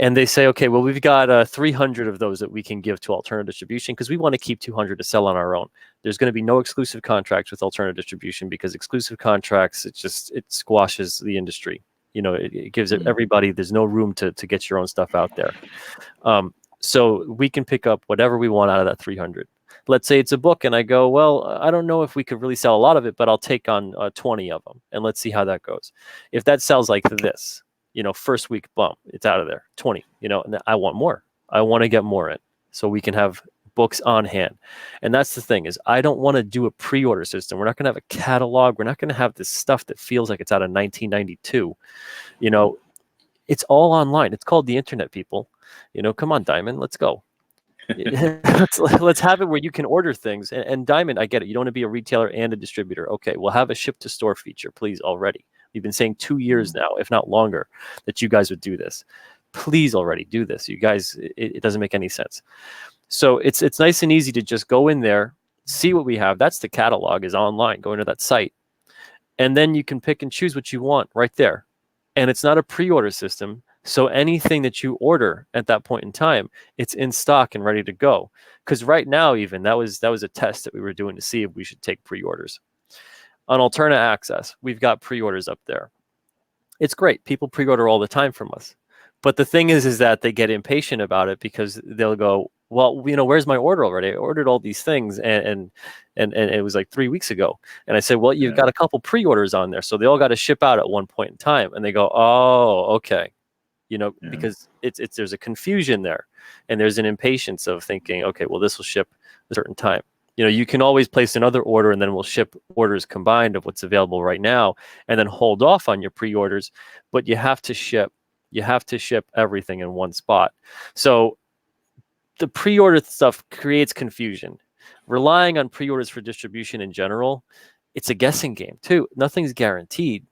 And they say, okay, well, we've got 300 of those that we can give to Alterna distribution because we want to keep 200 to sell on our own. There's going to be no exclusive contracts with Alterna distribution because exclusive contracts, it squashes the industry. It gives everybody, there's no room to get your own stuff out there. So we can pick up whatever we want out of that 300. Let's say it's a book and I go, well, I don't know if we could really sell a lot of it, but I'll take on 20 of them and let's see how that goes. If that sells like this, first week, bump, it's out of there, 20, and I want more. I want to get more in so we can have books on hand. And that's the thing is I don't want to do a pre-order system. We're not going to have a catalog. We're not going to have this stuff that feels like it's out of 1992. It's all online. It's called the internet, people. Come on, Diamond, let's go. let's have it where you can order things. And Diamond, I get it. You don't want to be a retailer and a distributor. Okay, we'll have a ship to store feature, please, already. We've been saying 2 years now, if not longer, that you guys would do this. Please already do this. You guys, it doesn't make any sense. So it's nice and easy to just go in there, see what we have. That's the catalog is online. Go into that site. And then you can pick and choose what you want right there. And it's not a pre-order system. So anything that you order at that point in time, it's in stock and ready to go. Because right now, even that was a test that we were doing to see if we should take pre-orders. On Alterna Access, we've got pre-orders up there. It's great. People pre-order all the time from us. But the thing is that they get impatient about it because they'll go, well, where's my order already? I ordered all these things and it was like 3 weeks ago. And I said, well, you've got a couple pre-orders on there. So they all got to ship out at one point in time. And they go, oh, okay. Because there's a confusion there and there's an impatience of thinking, okay, well, this will ship a certain time. You can always place another order and then we'll ship orders combined of what's available right now and then hold off on your pre-orders, but you have to ship everything in one spot. So the pre-order stuff creates confusion. Relying on pre-orders for distribution in general, it's a guessing game too. Nothing's guaranteed.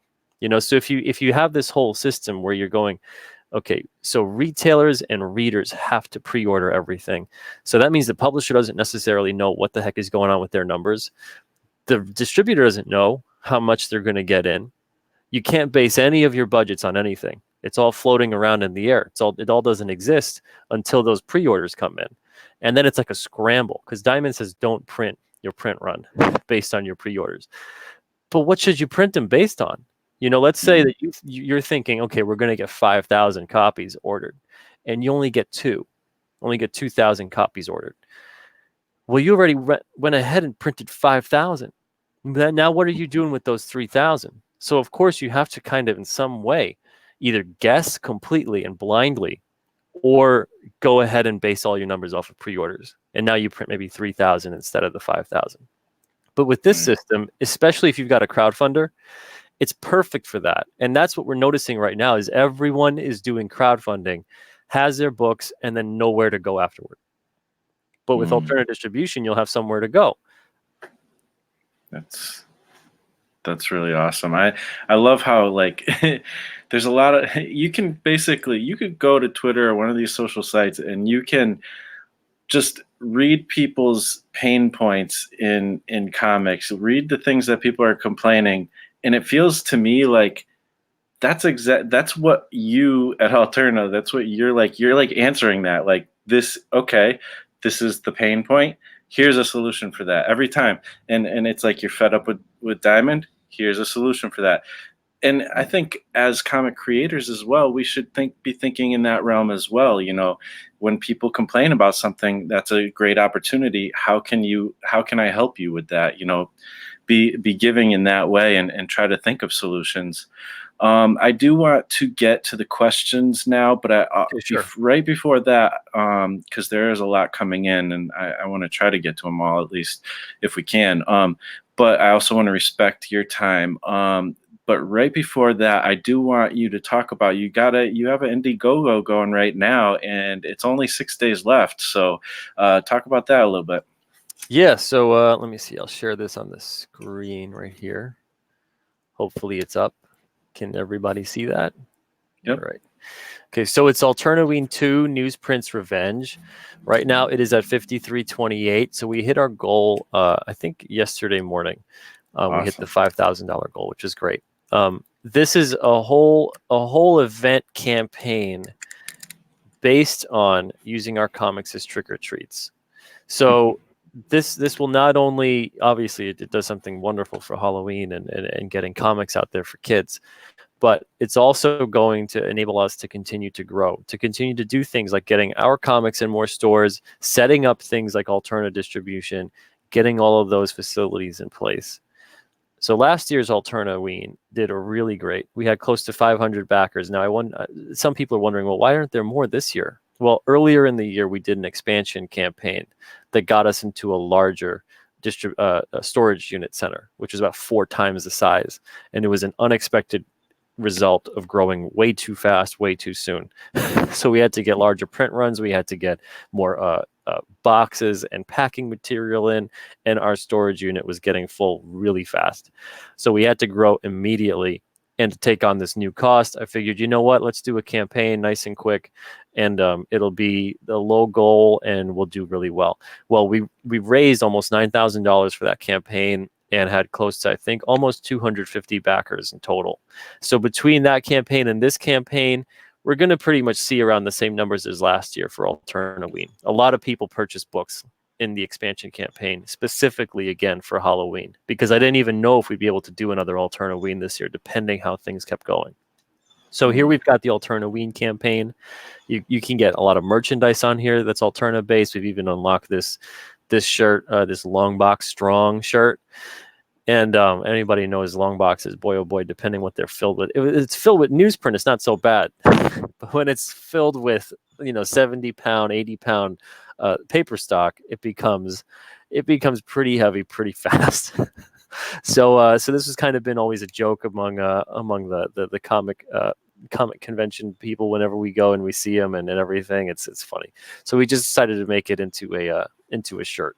So if you have this whole system where you're going, okay, so retailers and readers have to pre-order everything. So that means the publisher doesn't necessarily know what the heck is going on with their numbers. The distributor doesn't know how much they're going to get in. You can't base any of your budgets on anything. It's all floating around in the air. It all doesn't exist until those pre-orders come in. And then it's like a scramble because Diamond says don't print your print run based on your pre-orders. But what should you print them based on? Let's say that you're thinking, okay, we're going to get 5,000 copies ordered and you only get 2. only get 2,000 copies ordered. Well, you already went ahead and printed 5,000. Now what are you doing with those 3,000? So of course you have to kind of in some way either guess completely and blindly, or go ahead and base all your numbers off of pre-orders. And now you print maybe 3,000 instead of the 5,000. But with this system, especially if you've got a crowdfunder, it's perfect for that. And that's what we're noticing right now is everyone is doing crowdfunding, has their books, and then nowhere to go afterward. But with alternate distribution, you'll have somewhere to go. That's really awesome. I love how like there's a lot of you could go to Twitter or one of these social sites and you can just read people's pain points in comics, read the things that people are complaining, and it feels to me like that's what you at Alterna, that's what you're like answering that, like this, okay, this is the pain point, here's a solution for that every time. And it's like you're fed up with Diamond, here's a solution for that. And I think as comic creators as well, we should be thinking in that realm as well. You know, when people complain about something, that's a great opportunity. How can I help you with that? You know, be giving in that way and try to think of solutions. I do want to get to the questions now, but Sure. right before that, because there is a lot coming in, and I want to try to get to them all, at least if we can. But I also want to respect your time. But right before that, I do want you to talk about you have an Indiegogo going right now, and it's only 6 days left. So talk about that a little bit. Yeah. So let me see. I'll share this on the screen right here. Hopefully it's up. Can everybody see that? Yep. All right. Okay, so it's Alternaween 2 Newsprint's Revenge. Right now it is at 53.28. So we hit our goal, I think yesterday morning. Awesome. We hit the $5,000 goal, which is great. This is a whole event campaign based on using our comics as trick or treats. So this will not only, obviously it does something wonderful for Halloween and getting comics out there for kids, but it's also going to enable us to continue to grow, to continue to do things like getting our comics in more stores, setting up things like alternate distribution, getting all of those facilities in place. So last year's Alternaween did a really great. We had close to 500 backers. Now, some people are wondering, well, why aren't there more this year? Well, earlier in the year, we did an expansion campaign that got us into a larger storage unit center, which is about 4 times the size. And it was an unexpected result of growing way too fast, way too soon. So we had to get larger print runs. We had to get more boxes and packing material in, and our storage unit was getting full really fast. So we had to grow immediately. And to take on this new cost, I figured, you know what, let's do a campaign nice and quick, and it'll be the low goal and we'll do really well. Well, we raised almost $9,000 for that campaign and had close to, I think, almost 250 backers in total. So between that campaign and this campaign, we're going to pretty much see around the same numbers as last year for Alternaween. A lot of people purchased books in the expansion campaign, specifically, again, for Halloween, because I didn't even know if we'd be able to do another Alternaween this year, depending how things kept going. So here we've got the Alternaween campaign. You can get a lot of merchandise on here that's Alterna based. We've even unlocked this shirt, this Long Box Strong shirt. And anybody knows long boxes, boy, oh boy, depending what they're filled with. If it's filled with newsprint, it's not so bad. But when it's filled with, 70-pound, 80-pound paper stock, it becomes pretty heavy pretty fast. So this has kind of been always a joke among the comic convention people whenever we go and we see them and everything. It's funny. So we just decided to make it into a shirt.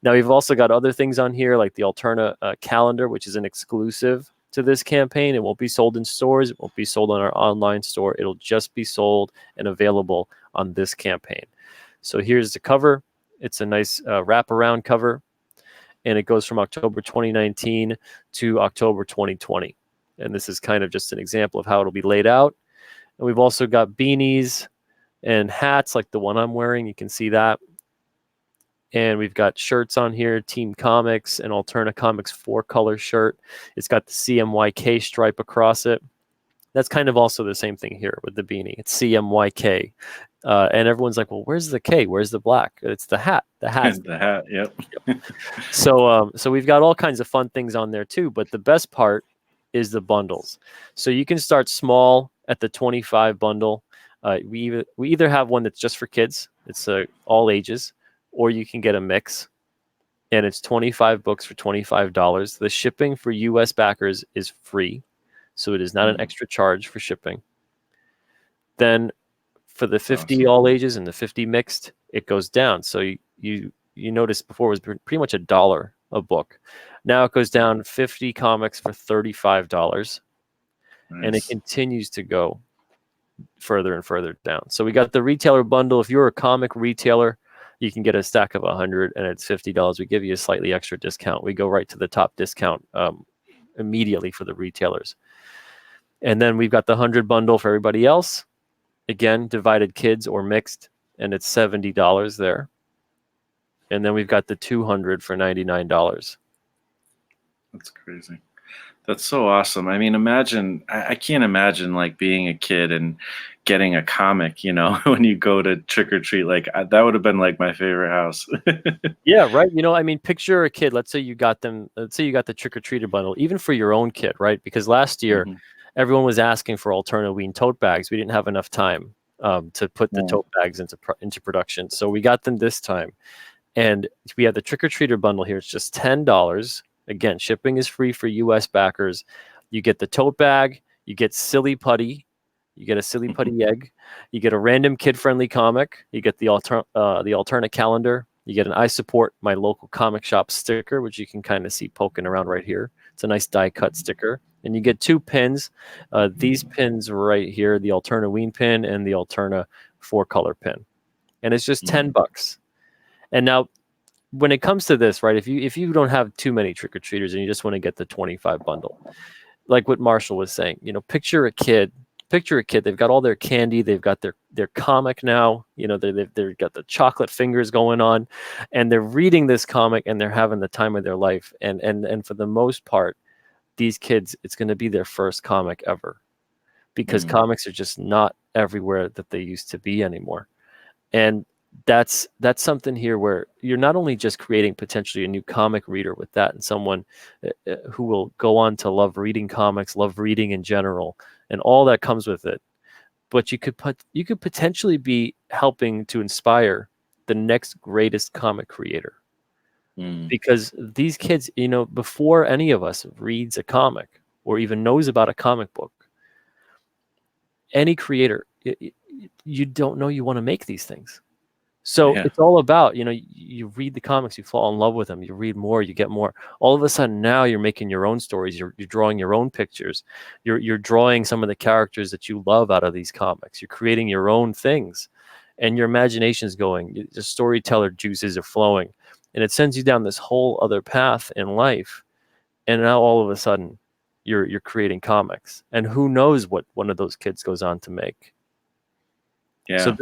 Now we've also got other things on here like the Alterna calendar, which is an exclusive to this campaign. It won't be sold in stores. It won't be sold on our online store. It'll just be sold and available on this campaign. So here's the cover. It's a nice wraparound cover, and it goes from October 2019 to October 2020. And this is kind of just an example of how it'll be laid out. And we've also got beanies and hats like the one I'm wearing. You can see that. And we've got shirts on here, Team Comics and Alterna Comics 4-color shirt. It's got the CMYK stripe across it. That's kind of also the same thing here with the beanie. It's CMYK. And everyone's like, well, where's the K? Where's the black? It's the hat. The hat's The hat. Yep. so we've got all kinds of fun things on there too. But the best part is the bundles. So you can start small at the 25 bundle. We either have one that's just for kids. It's all ages, or you can get a mix, and it's 25 books for $25. The shipping for U.S. backers is free, so it is not an extra charge for shipping. Then for the 50 awesome. all ages and the 50 mixed, it goes down. So you noticed before it was pretty much $1 a book. Now it goes down 50 comics for $35, and it continues to go further and further down. So we got the retailer bundle. If you're a comic retailer, you can get a stack of 100 and it's $50. We give you a slightly extra discount. We go right to the top discount immediately for the retailers. And then we've got the 100 bundle for everybody else. Again, divided kids or mixed, and it's $70 there. And then we've got the 200 for $99. That's crazy. That's so awesome. I mean, imagine, I can't imagine like being a kid and getting a comic, you know, when you go to trick or treat. Like that would have been like my favorite house. Yeah, right. You know, I mean, picture a kid. Let's say you got the trick or treater bundle, even for your own kid, right? Because last year, everyone was asking for Alterna tote bags. We didn't have enough time to put the tote bags into production. So we got them this time. And we have the trick or treater bundle here. It's just $10. Again, shipping is free for U.S. backers. You get the tote bag. You get Silly Putty. You get a Silly Putty egg. You get a random kid-friendly comic. You get the Alterna calendar. You get an I support my local comic shop sticker, which you can kind of see poking around right here. It's a nice die-cut sticker. And you get 2 pins. These pins right here, the Alterna Ween pin and the Alterna 4-color pin. And it's just $10. And now, when it comes to this, right, if you don't have too many trick-or-treaters and you just want to get the 25 bundle, like what Marshall was saying, you know, picture a kid, they've got all their candy, they've got their comic now, you know, they've got the chocolate fingers going on, and they're reading this comic and they're having the time of their life. And for the most part, these kids, it's going to be their first comic ever, because comics are just not everywhere that they used to be anymore. And that's something here where you're not only just creating potentially a new comic reader with that, and someone who will go on to love reading comics, love reading in general, and all that comes with it, but you could potentially be helping to inspire the next greatest comic creator. Because these kids, you know, before any of us reads a comic or even knows about a comic book, any creator, you don't know you want to make these things. So it's all about, you know, you read the comics, you fall in love with them, you read more, you get more. All of a sudden now you're making your own stories, you're drawing your own pictures, you're drawing some of the characters that you love out of these comics, you're creating your own things, and your imagination's going, the storyteller juices are flowing, and it sends you down this whole other path in life. And now all of a sudden you're creating comics, and who knows what one of those kids goes on to make. Yeah. So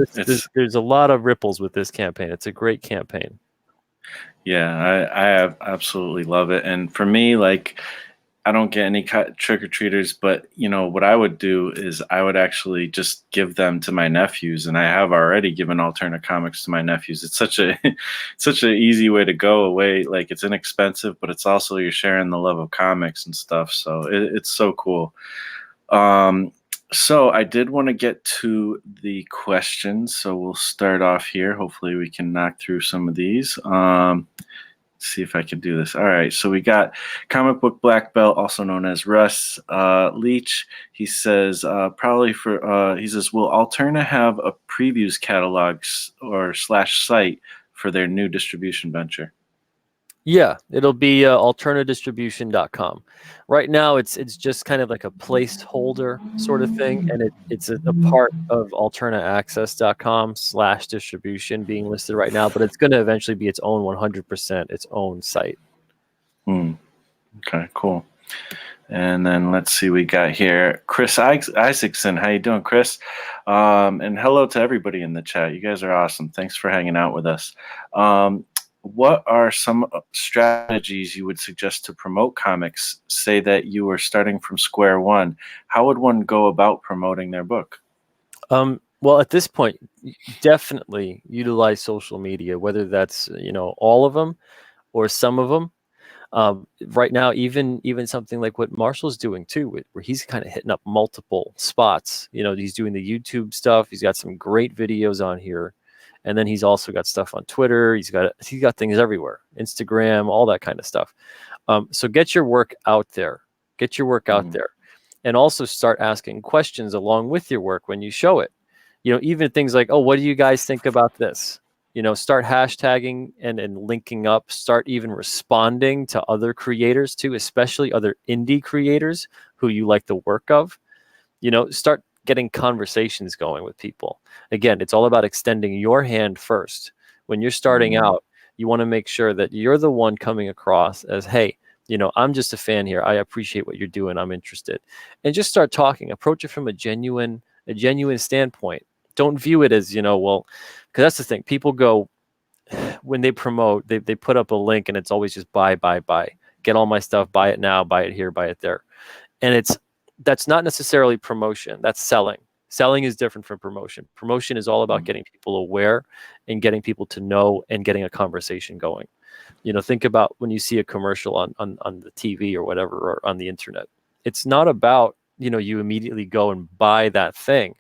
there's a lot of ripples with this campaign. It's a great campaign. Yeah, I absolutely love it. And for me, like, I don't get any trick-or-treaters, but, you know, what I would do is I would actually just give them to my nephews, and I have already given Alterna comics to my nephews. It's such a such an easy way to go away. Like, it's inexpensive, but it's also you're sharing the love of comics and stuff. So it's so cool. So I did want to get to the questions, so we'll start off here. Hopefully we can knock through some of these. See if I can do this. All right, so we got Comic Book Black Belt, also known as Russ Leach. He says, he says, will Alterna have a previews catalog or /site for their new distribution venture? Yeah, it'll be alternadistribution.com. Right now, it's just kind of like a placeholder sort of thing, and it's a part of alternaaccess.com/distribution being listed right now, but it's going to eventually be its own 100% its own site. Okay, cool. And then let's see, we got here Chris Isaacson. How you doing, Chris? And hello to everybody in the chat. You guys are awesome. Thanks for hanging out with us. what are some strategies you would suggest to promote comics? Say that you were starting from square one. How would one go about promoting their book? Well, at this point, definitely utilize social media, whether that's all of them or some of them. Right now, even something like what Marshall's doing too, where he's kind of hitting up multiple spots. He's doing the YouTube stuff. He's got some great videos on here, and then he's also got stuff on Twitter. He's got things everywhere, Instagram, all that kind of stuff. So get your work out there. Get your work out there, and also start asking questions along with your work when you show it. Even things like, oh, what do you guys think about this? Start hashtagging and linking up, start even responding to other creators too, especially other indie creators who you like the work of. Start getting conversations going with people. Again, it's all about extending your hand first. When you're starting out, you want to make sure that you're the one coming across as, hey, I'm just a fan here. I appreciate what you're doing. I'm interested. And just start talking. Approach it from a genuine standpoint. Don't view it as, well, because that's the thing. People go, when they promote, they put up a link and it's always just buy. Get all my stuff, buy it now, buy it here, buy it there. And that's not necessarily promotion. That's selling. Selling is different from promotion. Promotion is all about getting people aware and getting people to know and getting a conversation going. Think about when you see a commercial on the TV or whatever, or on the internet. It's not about, you immediately go and buy that thing.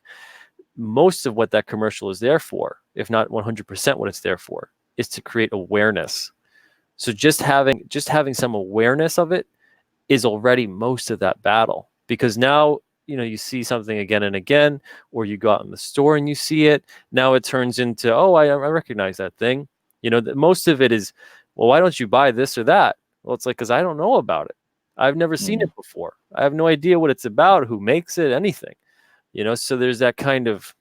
Most of what that commercial is there for, if not 100% what it's there for, is to create awareness. So just having some awareness of it is already most of that battle, because now you see something again and again, or you go out in the store and you see it. Now it turns into, oh, I recognize that thing. Most of it is, well, why don't you buy this or that? Well, it's like, because I don't know about it. I've never seen it before. I have no idea what it's about, who makes it, anything. So there's that kind of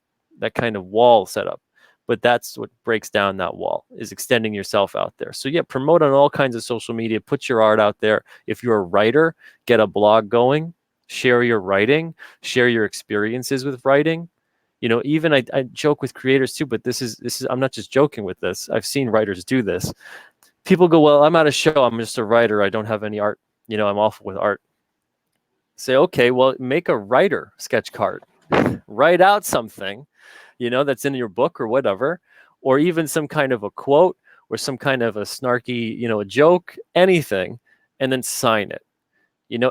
wall set up. But that's what breaks down that wall, is extending yourself out there. So yeah, promote on all kinds of social media, put your art out there. If you're a writer, get a blog going, share your writing, share your experiences with writing. Even I joke with creators too, but this is I'm not just joking with this. I've seen writers do this. People go, well, I'm at a show, I'm just a writer, I don't have any art, I'm awful with art. Say, okay, well, make a writer sketch card. Write out something, that's in your book or whatever, or even some kind of a quote or some kind of a snarky, a joke, anything, and then sign it,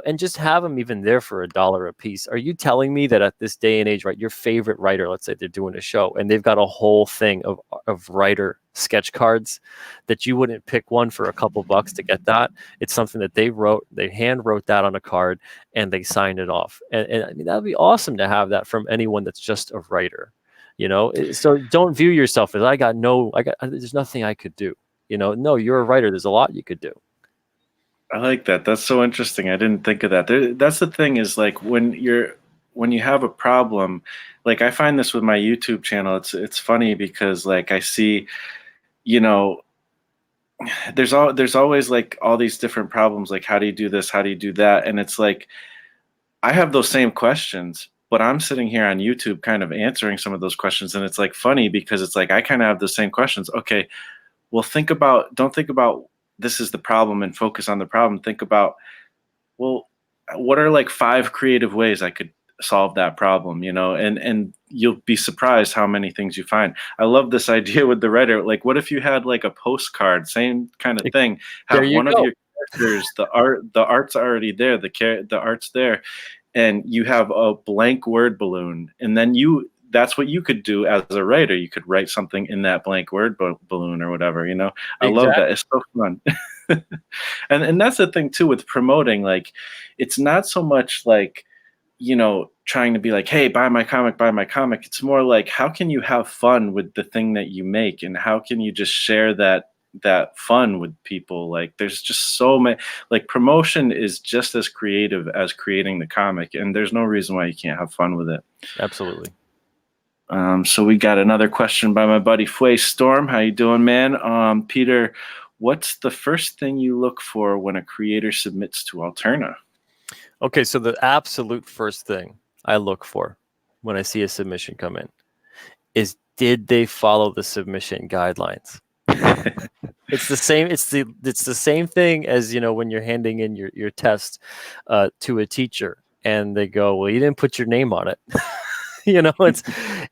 and just have them even there for $1 a piece. Are you telling me that at this day and age, right, your favorite writer, let's say they're doing a show and they've got a whole thing of writer sketch cards, that you wouldn't pick one for a couple bucks to get that? It's something that they hand wrote that on a card and they signed it off. And I mean, that'd be awesome to have that from anyone that's just a writer, so don't view yourself as, there's nothing I could do. No, you're a writer. There's a lot you could do. I like that. That's so interesting. I didn't think of that. That's the thing, is like when you have a problem, like I find this with my YouTube channel. It's funny because like I see, there's always like all these different problems. Like, how do you do this? How do you do that? And it's like, I have those same questions, but I'm sitting here on YouTube kind of answering some of those questions. And it's like funny because it's like, I kind of have the same questions. Okay, well, don't think about this is the problem and focus on the problem. Think about, well, what are like 5 creative ways I could solve that problem, and you'll be surprised how many things you find. I love this idea with the writer. Like, what if you had like a postcard, same kind of thing, have one of your characters, the art's already there, the art's there, and you have a blank word balloon, and then that's what you could do as a writer. You could write something in that blank word balloon or whatever, I love that. It's so fun. and that's the thing too with promoting. Like, it's not so much like, trying to be like, hey, buy my comic. It's more like, how can you have fun with the thing that you make, and how can you just share that fun with people? Like, there's just so many, like, promotion is just as creative as creating the comic, and there's no reason why you can't have fun with it. Absolutely. So we got another question by my buddy Fway Storm. How you doing, man? Peter, what's the first thing you look for when a creator submits to Alterna? Okay, so the absolute first thing I look for when I see a submission come in is, did they follow the submission guidelines? It's the same. It's the same thing as, when you're handing in your test to a teacher, and they go, "Well, you didn't put your name on it."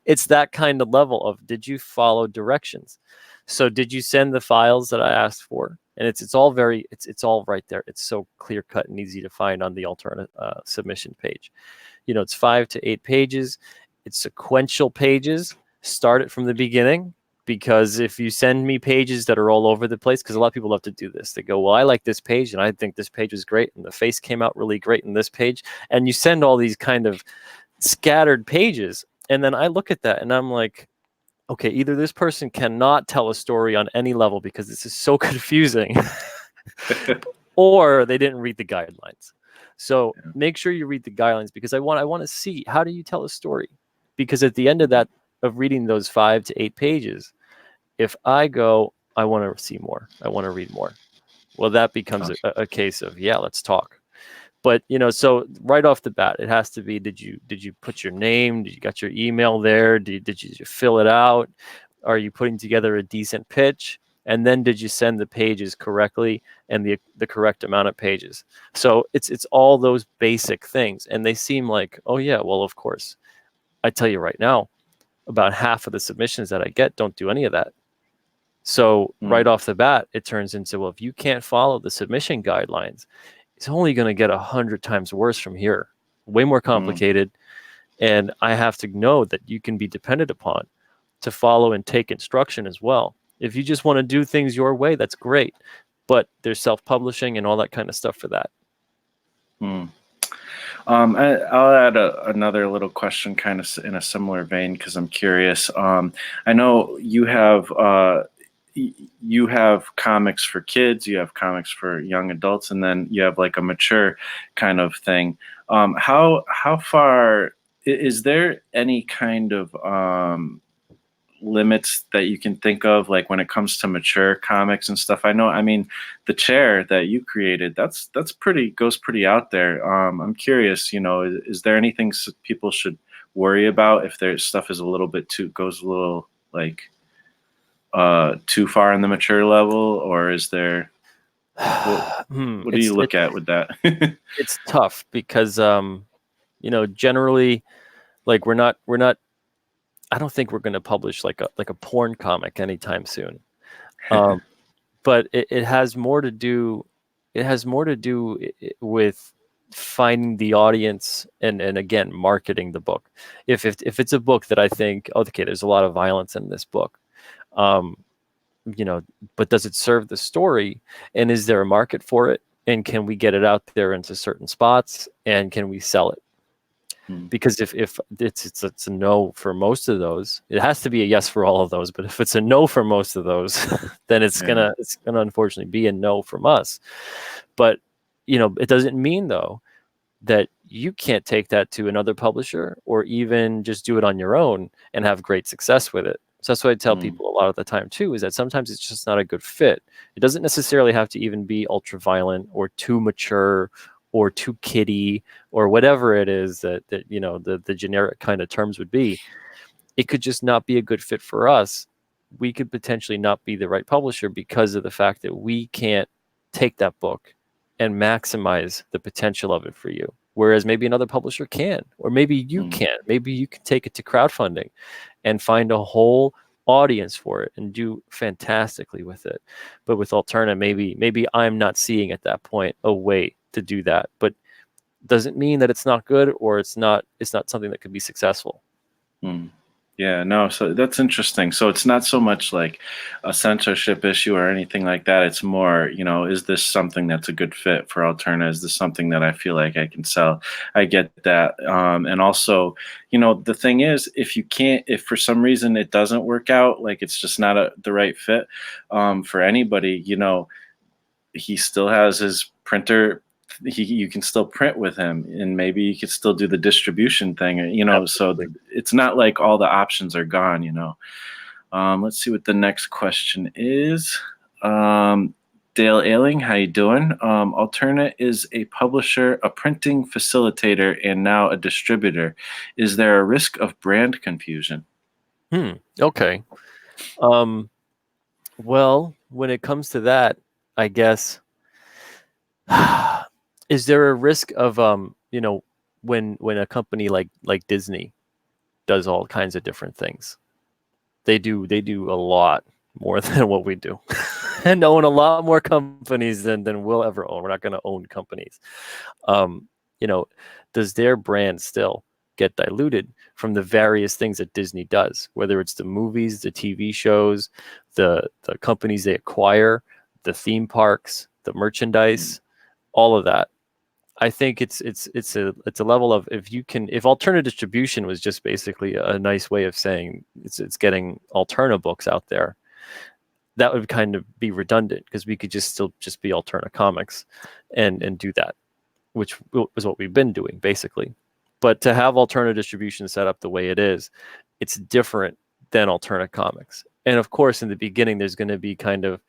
It's that kind of level of, did you follow directions? So did you send the files that I asked for? And it's all right there. It's so clear cut and easy to find on the alternate submission page. It's 5 to 8 pages. It's sequential pages. Start it from the beginning, because if you send me pages that are all over the place, because a lot of people love to do this. They go, well, I like this page, and I think this page was great, and the face came out really great in this page. And you send all these kind of scattered pages. And then I look at that and I'm like, okay, either this person cannot tell a story on any level because this is so confusing, or they didn't read the guidelines. So make sure you read the guidelines, because I want to see, how do you tell a story? Because at the end of reading those 5 to 8 pages, if I go, I want to see more, I want to read more, well, that becomes a case of, yeah, let's talk. But so right off the bat, it has to be, did you put your name? Did you got your email there? Did you fill it out? Are you putting together a decent pitch? And then did you send the pages correctly and the correct amount of pages? So it's all those basic things, and they seem like, oh yeah, well, of course. I tell you right now, about half of the submissions that I get don't do any of that. So right off the bat, it turns into, well, if you can't follow the submission guidelines, it's only going to get 100 times worse from here, way more complicated. And I have to know that you can be depended upon to follow and take instruction as well. If you just want to do things your way, that's great. But there's self-publishing and all that kind of stuff for that. I'll add another little question kind of in a similar vein, because I'm curious. I know you have comics for kids, you have comics for young adults, and then you have like a mature kind of thing. How far is there any kind of limits that you can think of, like when it comes to mature comics and stuff? I know, I mean, the chair that you created, that's goes pretty out there. I'm curious, is there anything people should worry about if their stuff is a little bit goes a little like too far in the mature level, or is there what do you look at with that? It's tough because generally, like, we're not I don't think we're going to publish like a porn comic anytime soon. But it has more to do with finding the audience and again, marketing the book. If it's a book that I think, okay, there's a lot of violence in this book, but does it serve the story, and is there a market for it, and can we get it out there into certain spots, and can we sell it? Because if it's a no for most of those, it has to be a yes for all of those. But if it's a no for most of those, then it's gonna unfortunately be a no from us. But it doesn't mean though that you can't take that to another publisher, or even just do it on your own and have great success with it. So that's what I tell people a lot of the time too, is that sometimes it's just not a good fit. It doesn't necessarily have to even be ultra violent or too mature or too kiddie or whatever it is that the generic kind of terms would be. It could just not be a good fit for us. We could potentially not be the right publisher because of the fact that we can't take that book and maximize the potential of it for you. Whereas maybe another publisher can, or maybe you can. Maybe you can take it to crowdfunding and find a whole audience for it and do fantastically with it. But with Alterna, maybe I'm not seeing at that point a way to do that, but doesn't mean that it's not good, or it's not something that could be successful. Yeah, no, so that's interesting. So it's not so much like a censorship issue or anything like that. It's more, is this something that's a good fit for Alterna? Is this something that I feel like I can sell? I get that. And also, the thing is, if for some reason it doesn't work out, like it's just not the right fit for anybody, he still has his printer. You can still print with him, and maybe you could still do the distribution thing, Absolutely. So it's not like all the options are gone. Let's see what the next question is. Dale Ailing, how you doing? Alterna is a publisher, a printing facilitator, and now a distributor. Is there a risk of brand confusion? Okay. Well, when it comes to that, I guess, is there a risk of when a company like Disney does all kinds of different things? They do a lot more than what we do, and own a lot more companies than we'll ever own. We're not going to own companies. Um, you know, does their brand still get diluted from the various things that Disney does, whether it's the movies, the TV shows, the companies they acquire, the theme parks, the merchandise, all of that? I think it's a level of, if alternate distribution was just basically a nice way of saying it's getting Alterna books out there, that would kind of be redundant because we could still be Alterna Comics and do that, which was what we've been doing basically. But to have Alterna distribution set up the way it is, it's different than Alterna Comics. And of course, in the beginning, there's going to be kind of,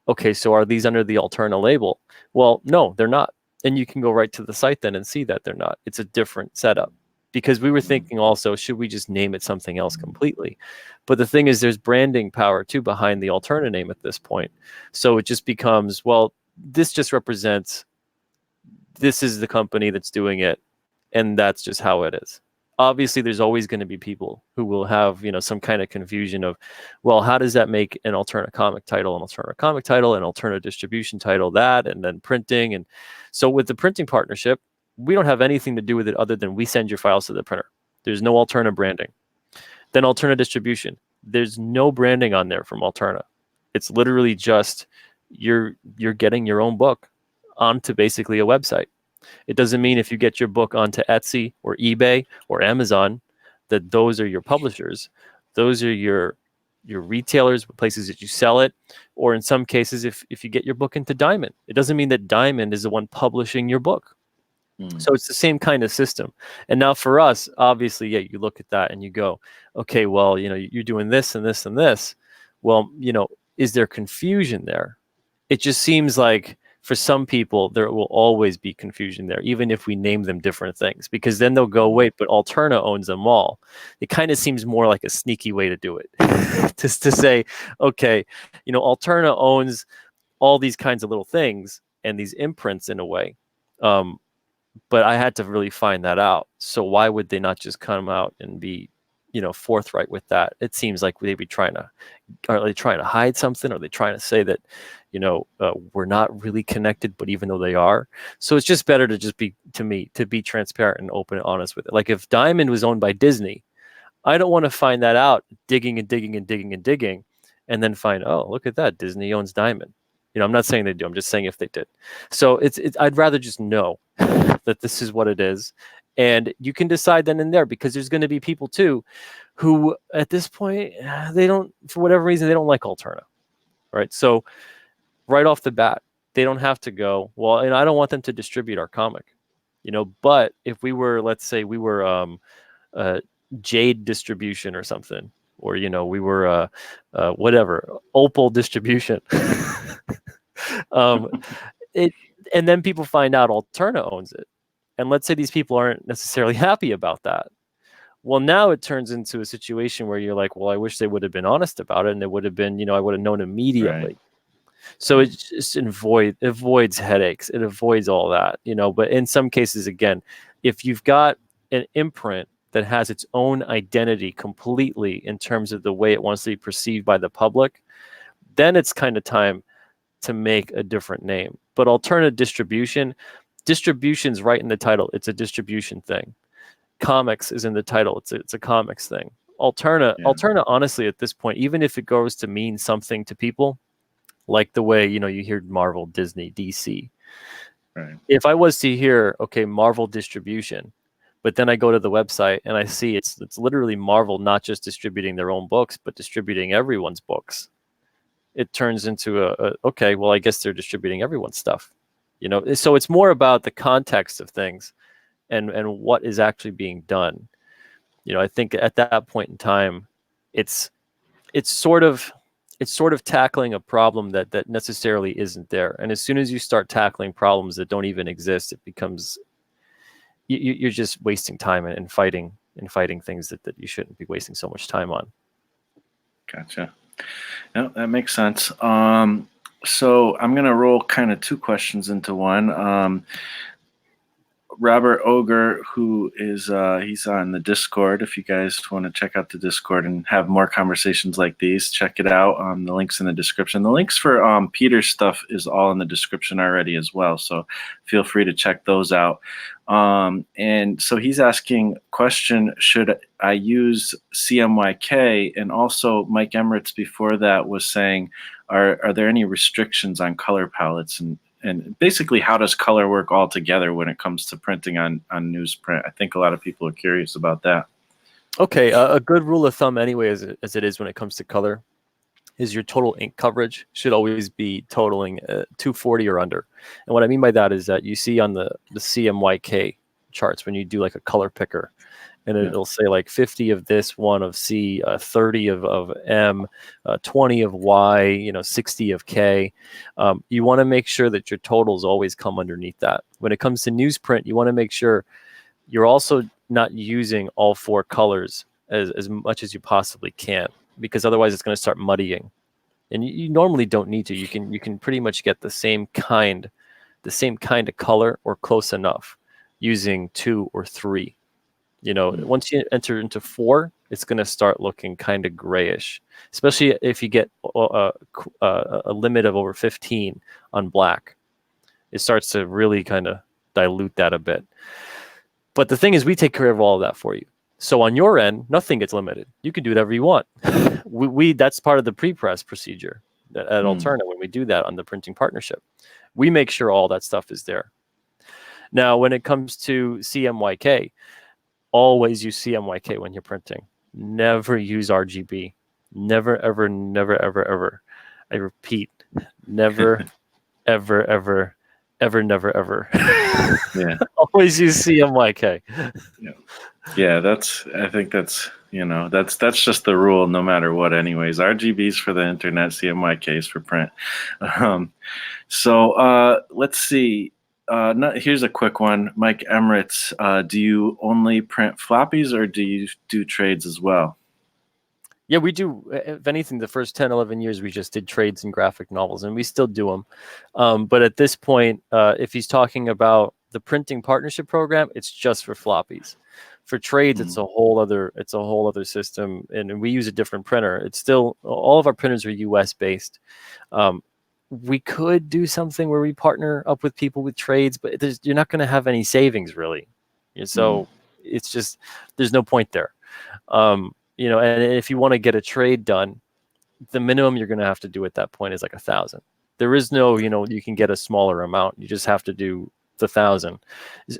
okay, so are these under the Alterna label? Well, no, they're not. And you can go right to the site then and see that they're not. It's a different setup. Because we were thinking also, should we just name it something else completely? But the thing is, there's branding power too behind the Alterna name at this point. So it just becomes, well, this just represents, this is the company that's doing it, and that's just how it is. Obviously, there's always going to be people who will have, some kind of confusion of, well, how does that make an Alterna comic title, an Alterna comic title, an Alterna distribution title, that, and then printing? And so with the printing partnership, we don't have anything to do with it other than we send your files to the printer. There's no Alterna branding. Then Alterna distribution, there's no branding on there from Alterna. It's literally just you're getting your own book onto basically a website. It doesn't mean if you get your book onto Etsy or eBay or Amazon that those are your publishers. Those are your retailers, places that you sell it. Or in some cases, if you get your book into Diamond, it doesn't mean that Diamond is the one publishing your book. So it's the same kind of system. And now for us, obviously, yeah, you look at that and you go, okay, well, you're doing this and this and this. Well, is there confusion there? It just seems like for some people, there will always be confusion there, even if we name them different things, because then they'll go, wait, but Alterna owns them all. It kind of seems more like a sneaky way to do it. Just to say, okay, Alterna owns all these kinds of little things and these imprints in a way. But I had to really find that out. So why would they not just come out and be, forthright with that? It seems like they'd be are they trying to hide something? Are they trying to say that, we're not really connected, but even though they are? So it's just better to be transparent and open and honest with it. Like if Diamond was owned by Disney, I don't want to find that out, digging and digging and digging and digging, and then find, oh, look at that, Disney owns Diamond. I'm not saying they do. I'm just saying if they did. So I'd rather just know that this is what it is. And you can decide then and there, because there's going to be people too who at this point, they don't, for whatever reason, they don't like Alterna, right? So right off the bat, they don't have to go, well, and I don't want them to distribute our comic, but if we were, let's say we were Jade distribution or something, or, we were whatever, Opal distribution. And then people find out Alterna owns it. And let's say these people aren't necessarily happy about that. Well, now it turns into a situation where you're like, well, I wish they would have been honest about it, and it would have been, I would have known immediately. Right. So it just avoids headaches. It avoids all that, but in some cases, again, if you've got an imprint that has its own identity completely in terms of the way it wants to be perceived by the public, then it's kind of time to make a different name. But Alterna distribution's right in the title. It's a distribution thing. Comics is in the title. It's a comics thing. Alterna, honestly, at this point, even if it goes to mean something to people, like the way, you hear Marvel, Disney, DC. Right. If I was to hear, okay, Marvel distribution, but then I go to the website and I see it's literally Marvel not just distributing their own books, but distributing everyone's books. It turns into okay, well, I guess they're distributing everyone's stuff, So it's more about the context of things and what is actually being done. I think at that point in time, it's sort of tackling a problem that necessarily isn't there. And as soon as you start tackling problems that don't even exist, it becomes you're just wasting time and fighting things that you shouldn't be wasting so much time on. Gotcha. No, that makes sense. So I'm gonna roll kind of two questions into one. Robert Ogre, who is he's on the Discord. If you guys want to check out the Discord and have more conversations like these, check it out. The link's in the description. The links for Peter's stuff is all in the description already as well. So feel free to check those out. And so he's asking question: should I use CMYK? And also Mike Emirates before that was saying, are there any restrictions on color palettes and basically how does color work all together when it comes to printing on newsprint? I think a lot of people are curious about that. Okay, a good rule of thumb anyway, as it is when it comes to color, is your total ink coverage should always be totaling 240 or under. And what I mean by that is that you see on the CMYK charts when you do like a color picker, and it'll say like 50 of this one of C, 30 of M, 20 of Y, 60 of K. You want to make sure that your totals always come underneath that. When it comes to newsprint, you want to make sure you're also not using all four colors as much as you possibly can, because otherwise it's going to start muddying. And you normally don't need to. You can pretty much get the same kind of color or close enough using 2 or 3. Once you enter into 4, it's going to start looking kind of grayish, especially if you get a limit of over 15 on black. It starts to really kind of dilute that a bit. But the thing is, we take care of all of that for you. So on your end, nothing gets limited. You can do whatever you want. That's part of the pre-press procedure at Alterna when we do that on the printing partnership. We make sure all that stuff is there. Now, when it comes to CMYK, always use CMYK when you're printing. Never use RGB. Never, ever, never, ever, ever. I repeat, never, ever, ever, ever, never, ever. Yeah. Always use CMYK. Yeah, I think that's just the rule no matter what anyways. RGB's for the internet, CMYK's for print. So let's see. Here's a quick one. Mike Emirates, do you only print floppies or do you do trades as well? Yeah, we do. If anything, the first 10, 11 years, we just did trades and graphic novels, and we still do them. But at this point, if he's talking about the printing partnership program, it's just for floppies. For trades, it's a whole other system, and we use a different printer. It's still, all of our printers are US based. We could do something where we partner up with people with trades, but you're not going to have any savings really. So it's just, there's no point there. And if you want to get a trade done, the minimum you're going to have to do at that point is like 1,000. There is no, you can get a smaller amount. You just have to do the 1,000.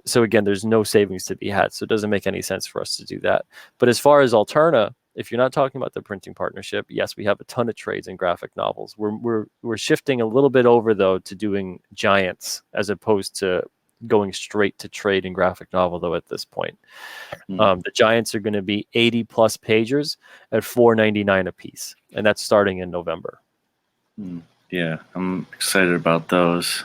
So again, there's no savings to be had. So it doesn't make any sense for us to do that. But as far as Alterna, if you're not talking about the printing partnership, yes, we have a ton of trades and graphic novels. We're shifting a little bit over though to doing giants as opposed to going straight to trade and graphic novel though at this point. The giants are going to be 80 plus pagers at $4.99 a piece, and that's starting in November. Yeah, I'm excited about those.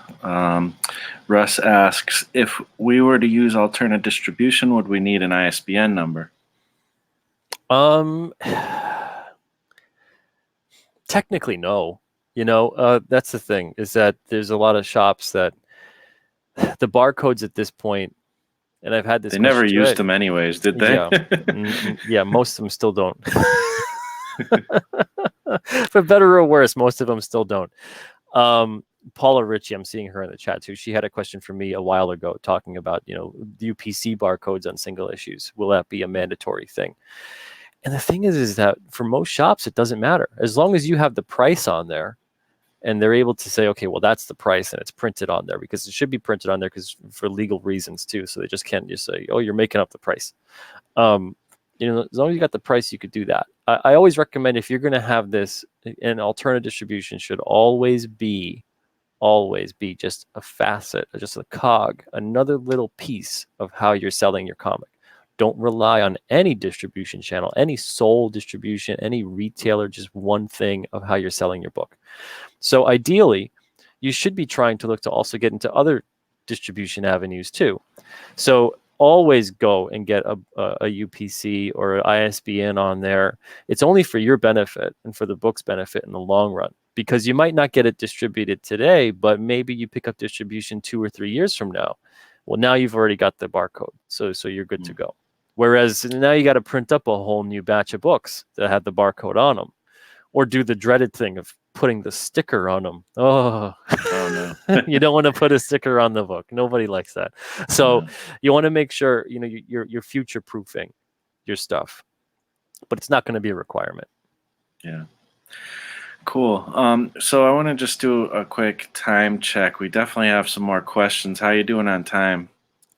Russ asks, if we were to use Alterna distribution, would we need an ISBN number? Technically, no. That's the thing, is that there's a lot of shops that the barcodes at this point, and I've had this. They never used them anyways, did they? Yeah, yeah, most of them still don't. For better or worse, most of them still don't. Paula Ritchie, I'm seeing her in the chat too. She had a question for me a while ago talking about, UPC barcodes on single issues. Will that be a mandatory thing? And the thing is that for most shops, it doesn't matter. As long as you have the price on there and they're able to say, okay, well, that's the price and it's printed on there, because it should be printed on there because for legal reasons too. So they just can't just say, oh, you're making up the price. As long as you got the price, you could do that. I always recommend, if you're going to have this, an Alterna distribution should always be just a facet, just a cog, another little piece of how you're selling your comic. Don't rely on any distribution channel, any sole distribution, any retailer, just one thing of how you're selling your book. So ideally, you should be trying to look to also get into other distribution avenues too. So always go and get a UPC or an ISBN on there. It's only for your benefit and for the book's benefit in the long run, because you might not get it distributed today, but maybe you pick up distribution 2 or 3 years from now. Well, now you've already got the barcode, so you're good to go. Whereas now you got to print up a whole new batch of books that had the barcode on them, or do the dreaded thing of putting the sticker on them. Oh no. You don't want to put a sticker on the book. Nobody likes that. So you want to make sure, you know, you're future proofing your stuff, but it's not going to be a requirement. Yeah. Cool. So I want to just do a quick time check. We definitely have some more questions. How you doing on time?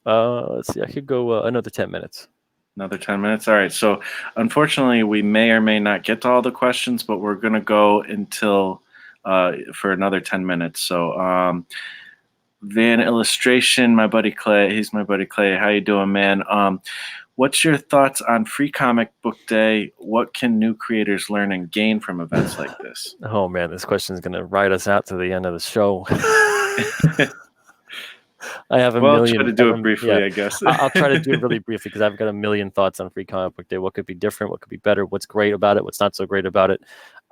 Let's see. I could go another 10 minutes. Another 10 minutes? All right. So unfortunately, we may or may not get to all the questions, but we're going to go until for another 10 minutes. So Van Illustration, my buddy Clay. He's my buddy Clay. How you doing, man? What's your thoughts on Free Comic Book Day? What can new creators learn and gain from events like this? Oh, man, this question is going to ride us out to the end of the show. I have a million. I'll try to do it briefly, I guess. I'll try to do it really briefly because I've got a million thoughts on Free Comic Book Day. What could be different? What could be better? What's great about it? What's not so great about it?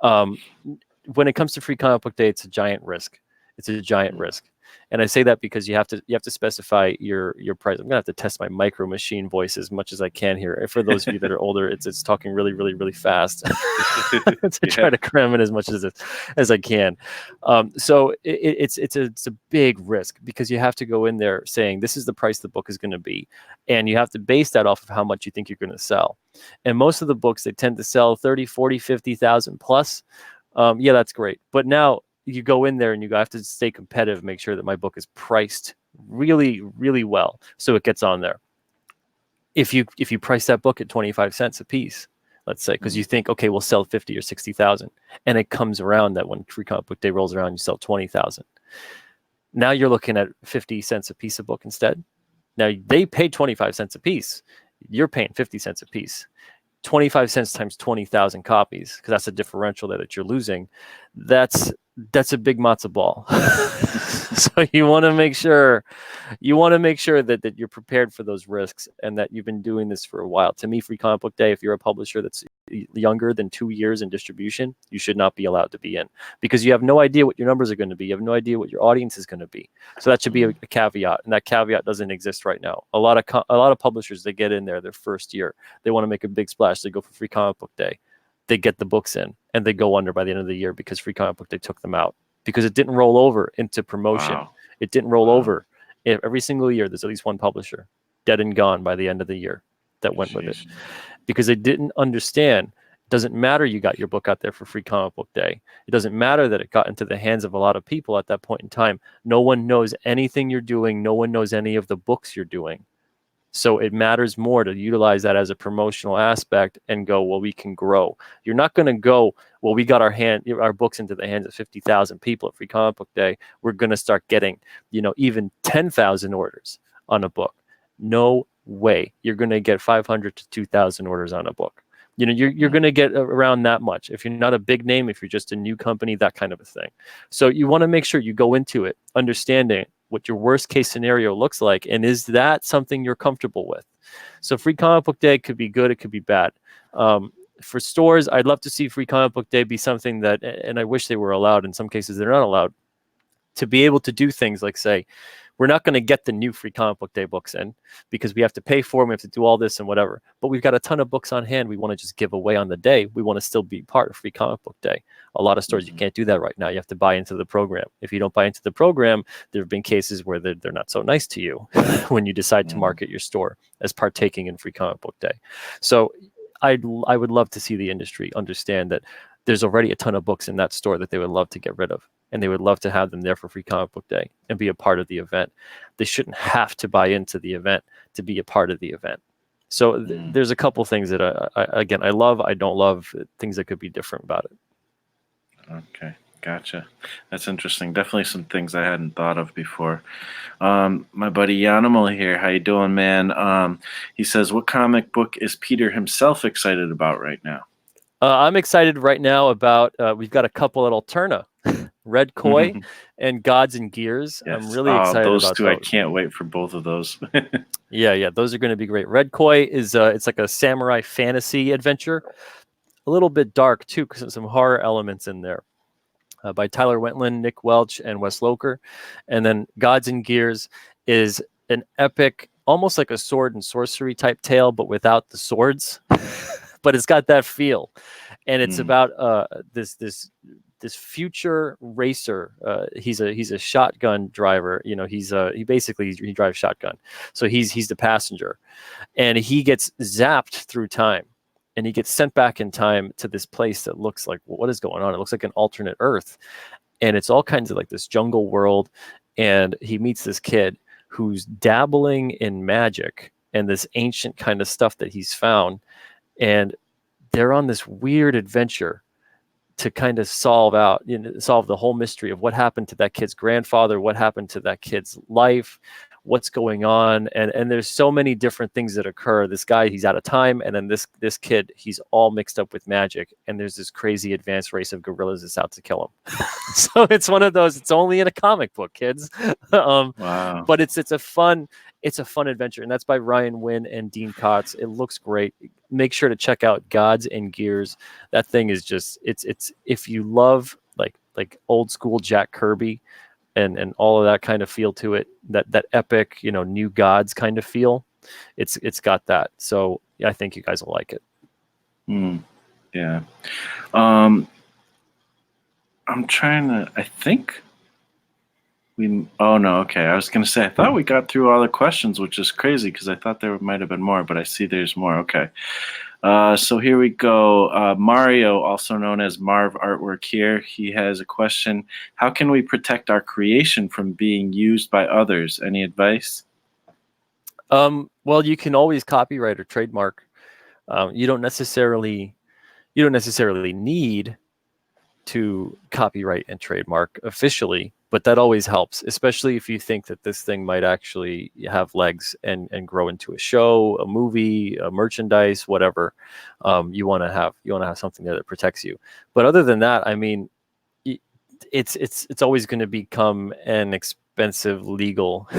When it comes to Free Comic Book Day, it's a giant risk. It's a giant risk. And I say that because you have to specify your price. I'm gonna have to test my Micro Machine voice as much as I can here. For those of you that are older, it's talking really, really, really fast to try to cram it as much as I can. So it's a big risk because you have to go in there saying this is the price the book is going to be, and you have to base that off of how much you think you're going to sell. And most of the books, they tend to sell 30, 40, 50,000 plus. Yeah, that's great. But now you go in there and you have to stay competitive, make sure that my book is priced really, really well so it gets on there. If you price that book at 25 cents a piece, let's say, because you think, okay, we'll sell 50 or 60,000, and it comes around that when Free Comic Book Day rolls around, you sell 20,000. Now you're looking at 50 cents a piece a book instead. Now they pay 25 cents a piece. You're paying 50 cents a piece. 25 cents times 20,000 copies, because that's a differential that you're losing. That's a big matzo ball. So you want to make sure that you're prepared for those risks and that you've been doing this for a while. To me, Free Comic Book Day, if you're a publisher that's younger than 2 years in distribution, you should not be allowed to be in, because you have no idea what your numbers are going to be. You have no idea what your audience is going to be. So that should be a caveat, and that caveat doesn't exist right now. A lot of publishers, they get in there their first year, they want to make a big splash, they go for Free Comic Book Day, they get the books in, and they go under by the end of the year because Free Comic Book Day took them out, because it didn't roll over into promotion. Wow. It didn't roll over. Every single year, there's at least one publisher dead and gone by the end of the year that went with it, because they didn't understand. It doesn't matter you got your book out there for Free Comic Book Day. It doesn't matter that it got into the hands of a lot of people at that point in time. No one knows anything you're doing. No one knows any of the books you're doing. So it matters more to utilize that as a promotional aspect and go, well, we can grow. You're not going to go, well, we got our books into the hands of 50,000 people at Free Comic Book Day. We're going to start getting, even 10,000 orders on a book. No way. You're going to get 500 to 2,000 orders on a book. You're going to get around that much. If you're not a big name, if you're just a new company, that kind of a thing. So you want to make sure you go into it understanding what your worst case scenario looks like, and is that something you're comfortable with? So Free Comic Book Day could be good, it could be bad. For stores, I'd love to see Free Comic Book Day be something that, and I wish they were allowed, in some cases they're not allowed, to be able to do things like say, we're not going to get the new Free Comic Book Day books in because we have to pay for them, we have to do all this and whatever. But we've got a ton of books on hand we want to just give away on the day. We want to still be part of Free Comic Book Day. A lot of stores, you can't do that right now. You have to buy into the program. If you don't buy into the program, there have been cases where they're not so nice to you when you decide to market your store as partaking in Free Comic Book Day. So I would love to see the industry understand that there's already a ton of books in that store that they would love to get rid of. And they would love to have them there for Free Comic Book Day and be a part of the event. They shouldn't have to buy into the event to be a part of the event. So there's a couple things that I love, I don't love, things that could be different about it. Okay, gotcha. That's interesting. Definitely some things I hadn't thought of before. My buddy Yanimal here, how you doing, man? He says, what comic book is Peter himself excited about right now? I'm excited right now about, we've got a couple at Alterna Red Koi and Gods and Gears. I'm Yes. really Oh, excited those about two, I those. can't wait for both of those. Yeah, those are going to be great. Red Koi is it's like a samurai fantasy adventure, a little bit dark too, because there's some horror elements in there. By Tyler Wentland, Nick Welch, and Wes Loker. And then Gods and Gears is an epic, almost like a sword and sorcery type tale, but without the swords. But it's got that feel, and it's about this future racer. He's a shotgun driver. You know, he drives shotgun, so he's the passenger, and he gets zapped through time, and he gets sent back in time to this place that looks like, what is going on? It looks like an alternate Earth, and it's all kinds of like this jungle world, and he meets this kid who's dabbling in magic and this ancient kind of stuff that he's found, and they're on this weird adventure to kind of solve the whole mystery of what happened to that kid's grandfather, what happened to that kid's life, what's going on, and there's so many different things that occur. This guy, he's out of time, and then this kid, he's all mixed up with magic, and there's this crazy advanced race of gorillas that's out to kill him. So it's one of those. It's only in a comic book, kids. Wow. But it's a fun adventure, and that's by Ryan Wynn and Dean Kotz. It looks great. Make sure to check out Gods and Gears. That thing is just it's if you love like old school Jack Kirby and all of that kind of feel to it, that epic, new gods kind of feel, it's got that. So yeah, I think you guys will like it. Yeah. I'm trying to, I think oh no, okay. I was going to say, I thought we got through all the questions, which is crazy because I thought there might have been more, but I see there's more. Okay. So here we go. Mario, also known as Marv Artwork here, he has a question. How can we protect our creation from being used by others? Any advice? Well, you can always copyright or trademark. You don't necessarily need to copyright and trademark officially, but that always helps, especially if you think that this thing might actually have legs and grow into a show, a movie, a merchandise, whatever. You want to have something there that protects you. But other than that, I mean, it's always going to become an expensive legal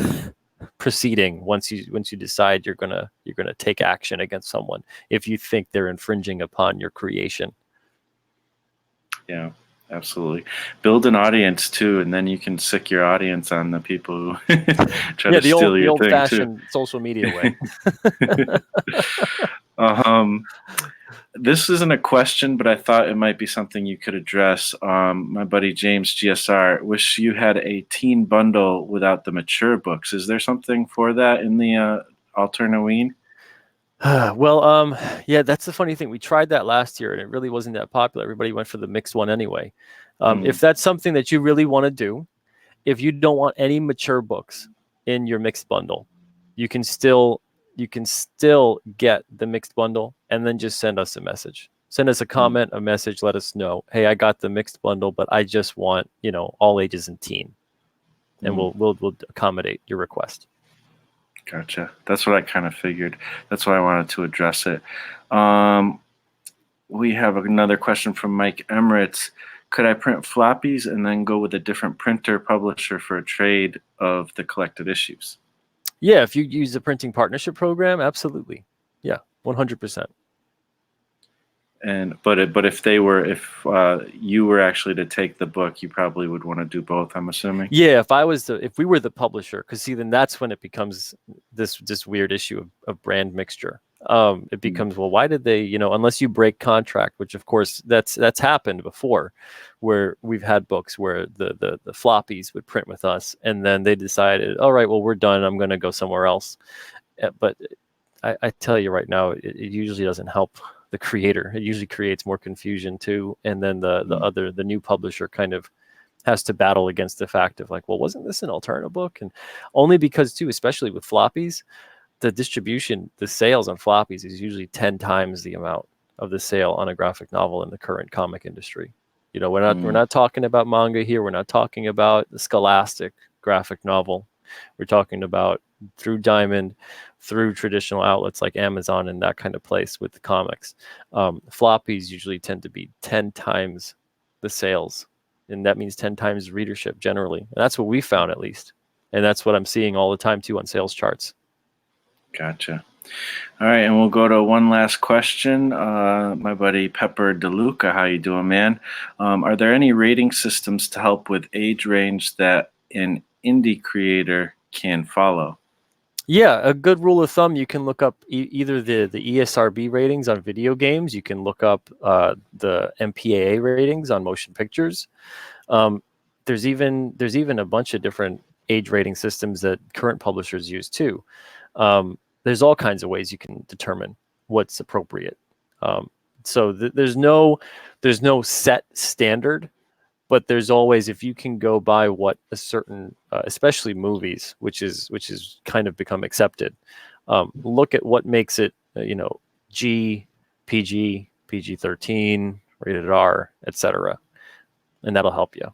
proceeding once you decide you're gonna take action against someone if you think they're infringing upon your creation. Yeah, absolutely. Build an audience too, and then you can sick your audience on the people who try to steal your thing too. The old-fashioned social media way. This isn't a question, but I thought it might be something you could address. My buddy James GSR, wish you had a teen bundle without the mature books. Is there something for that in the Alternaween? Well, yeah, that's the funny thing. We tried that last year, and it really wasn't that popular. Everybody went for the mixed one anyway. If that's something that you really want to do, if you don't want any mature books in your mixed bundle, you can still get the mixed bundle, and then just send us a message. Send us a comment, a message. Let us know, hey, I got the mixed bundle, but I just want all ages and teen, and we'll accommodate your request. Gotcha. That's what I kind of figured. That's why I wanted to address it. We have another question from Mike Emirates. Could I print floppies and then go with a different printer publisher for a trade of the collected issues? Yeah, if you use the printing partnership program, absolutely. Yeah, 100%. But if you were actually to take the book, you probably would want to do both, I'm assuming. Yeah, if we were the publisher, because see, then that's when it becomes this weird issue of brand mixture. It becomes, well, why did they, unless you break contract, which of course that's happened before, where we've had books where the floppies would print with us, and then they decided, all right, well, we're done, I'm going to go somewhere else. But I tell you right now, it usually doesn't help the creator. It usually creates more confusion too, and then the new publisher kind of has to battle against the fact of like, well, wasn't this an Alterna book? And only because too, especially with floppies, the distribution, the sales on floppies is usually 10 times the amount of the sale on a graphic novel in the current comic industry. We're not talking about manga here. We're not talking about the Scholastic graphic novel. We're talking about through Diamond, through traditional outlets like Amazon and that kind of place with the comics. Floppies usually tend to be 10 times the sales and that means 10 times readership generally. And that's what we found, at least. And that's what I'm seeing all the time too on sales charts. Gotcha. All right, and we'll go to one last question. My buddy Pepper DeLuca, how you doing, man? Are there any rating systems to help with age range that an indie creator can follow? Yeah, a good rule of thumb, you can look up either the ESRB ratings on video games. You can look up the MPAA ratings on motion pictures. There's even a bunch of different age rating systems that current publishers use too. There's all kinds of ways you can determine what's appropriate. So there's no set standard, but there's always, if you can go by what a certain, especially movies, which is kind of become accepted. Look at what makes it, G, PG, PG-13, rated R, etc., and that'll help you.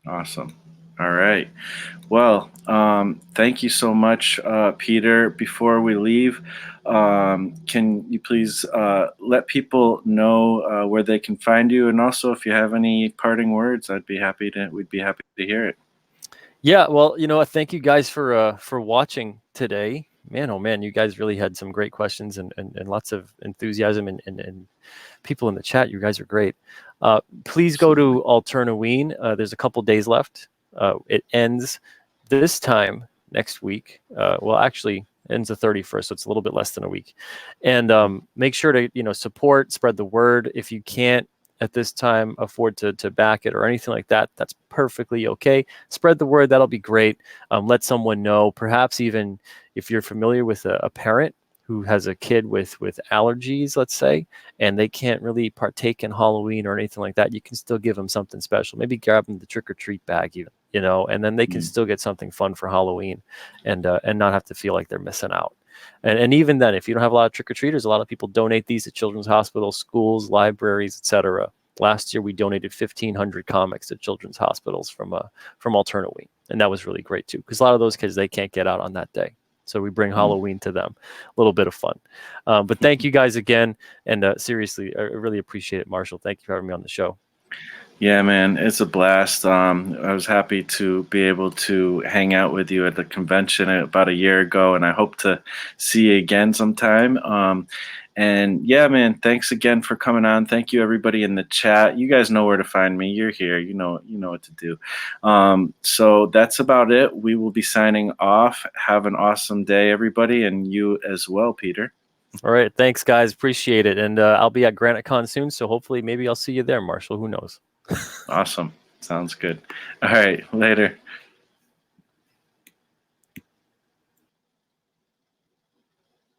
Awesome. All right. Well, thank you so much, Peter. Before we leave, can you please let people know where they can find you, and also if you have any parting words, we'd be happy to hear it. Yeah, well, thank you guys for watching today. Man, oh man, you guys really had some great questions and lots of enthusiasm and people in the chat. You guys are great. Please go to Alternaween. There's a couple days left. It ends this time next week. Well, actually, ends the 31st, so it's a little bit less than a week. And make sure to support, spread the word. If you can't at this time afford to back it or anything like that, that's perfectly okay. Spread the word. That'll be great. Let someone know. Perhaps even if you're familiar with a parent who has a kid with allergies, let's say, and they can't really partake in Halloween or anything like that, you can still give them something special. Maybe grab them the trick-or-treat bag even, and then they can still get something fun for Halloween and not have to feel like they're missing out. And even then, if you don't have a lot of trick-or-treaters, a lot of people donate these to children's hospitals, schools, libraries, etc. Last year, we donated 1,500 comics to children's hospitals from Alternaween, and that was really great too, because a lot of those kids, they can't get out on that day. So we bring Halloween to them, a little bit of fun. But thank you guys again. And seriously, I really appreciate it, Marshall. Thank you for having me on the show. Yeah, man, it's a blast. I was happy to be able to hang out with you at the convention about a year ago, and I hope to see you again sometime. And yeah, man, thanks again for coming on. Thank you, everybody in the chat. You guys know where to find me. You're here. You know what to do. So that's about it. We will be signing off. Have an awesome day, everybody, and you as well, Peter. All right. Thanks, guys. Appreciate it. And I'll be at GraniteCon soon, so hopefully maybe I'll see you there, Marshall. Who knows? Awesome. Sounds good. All right. Later.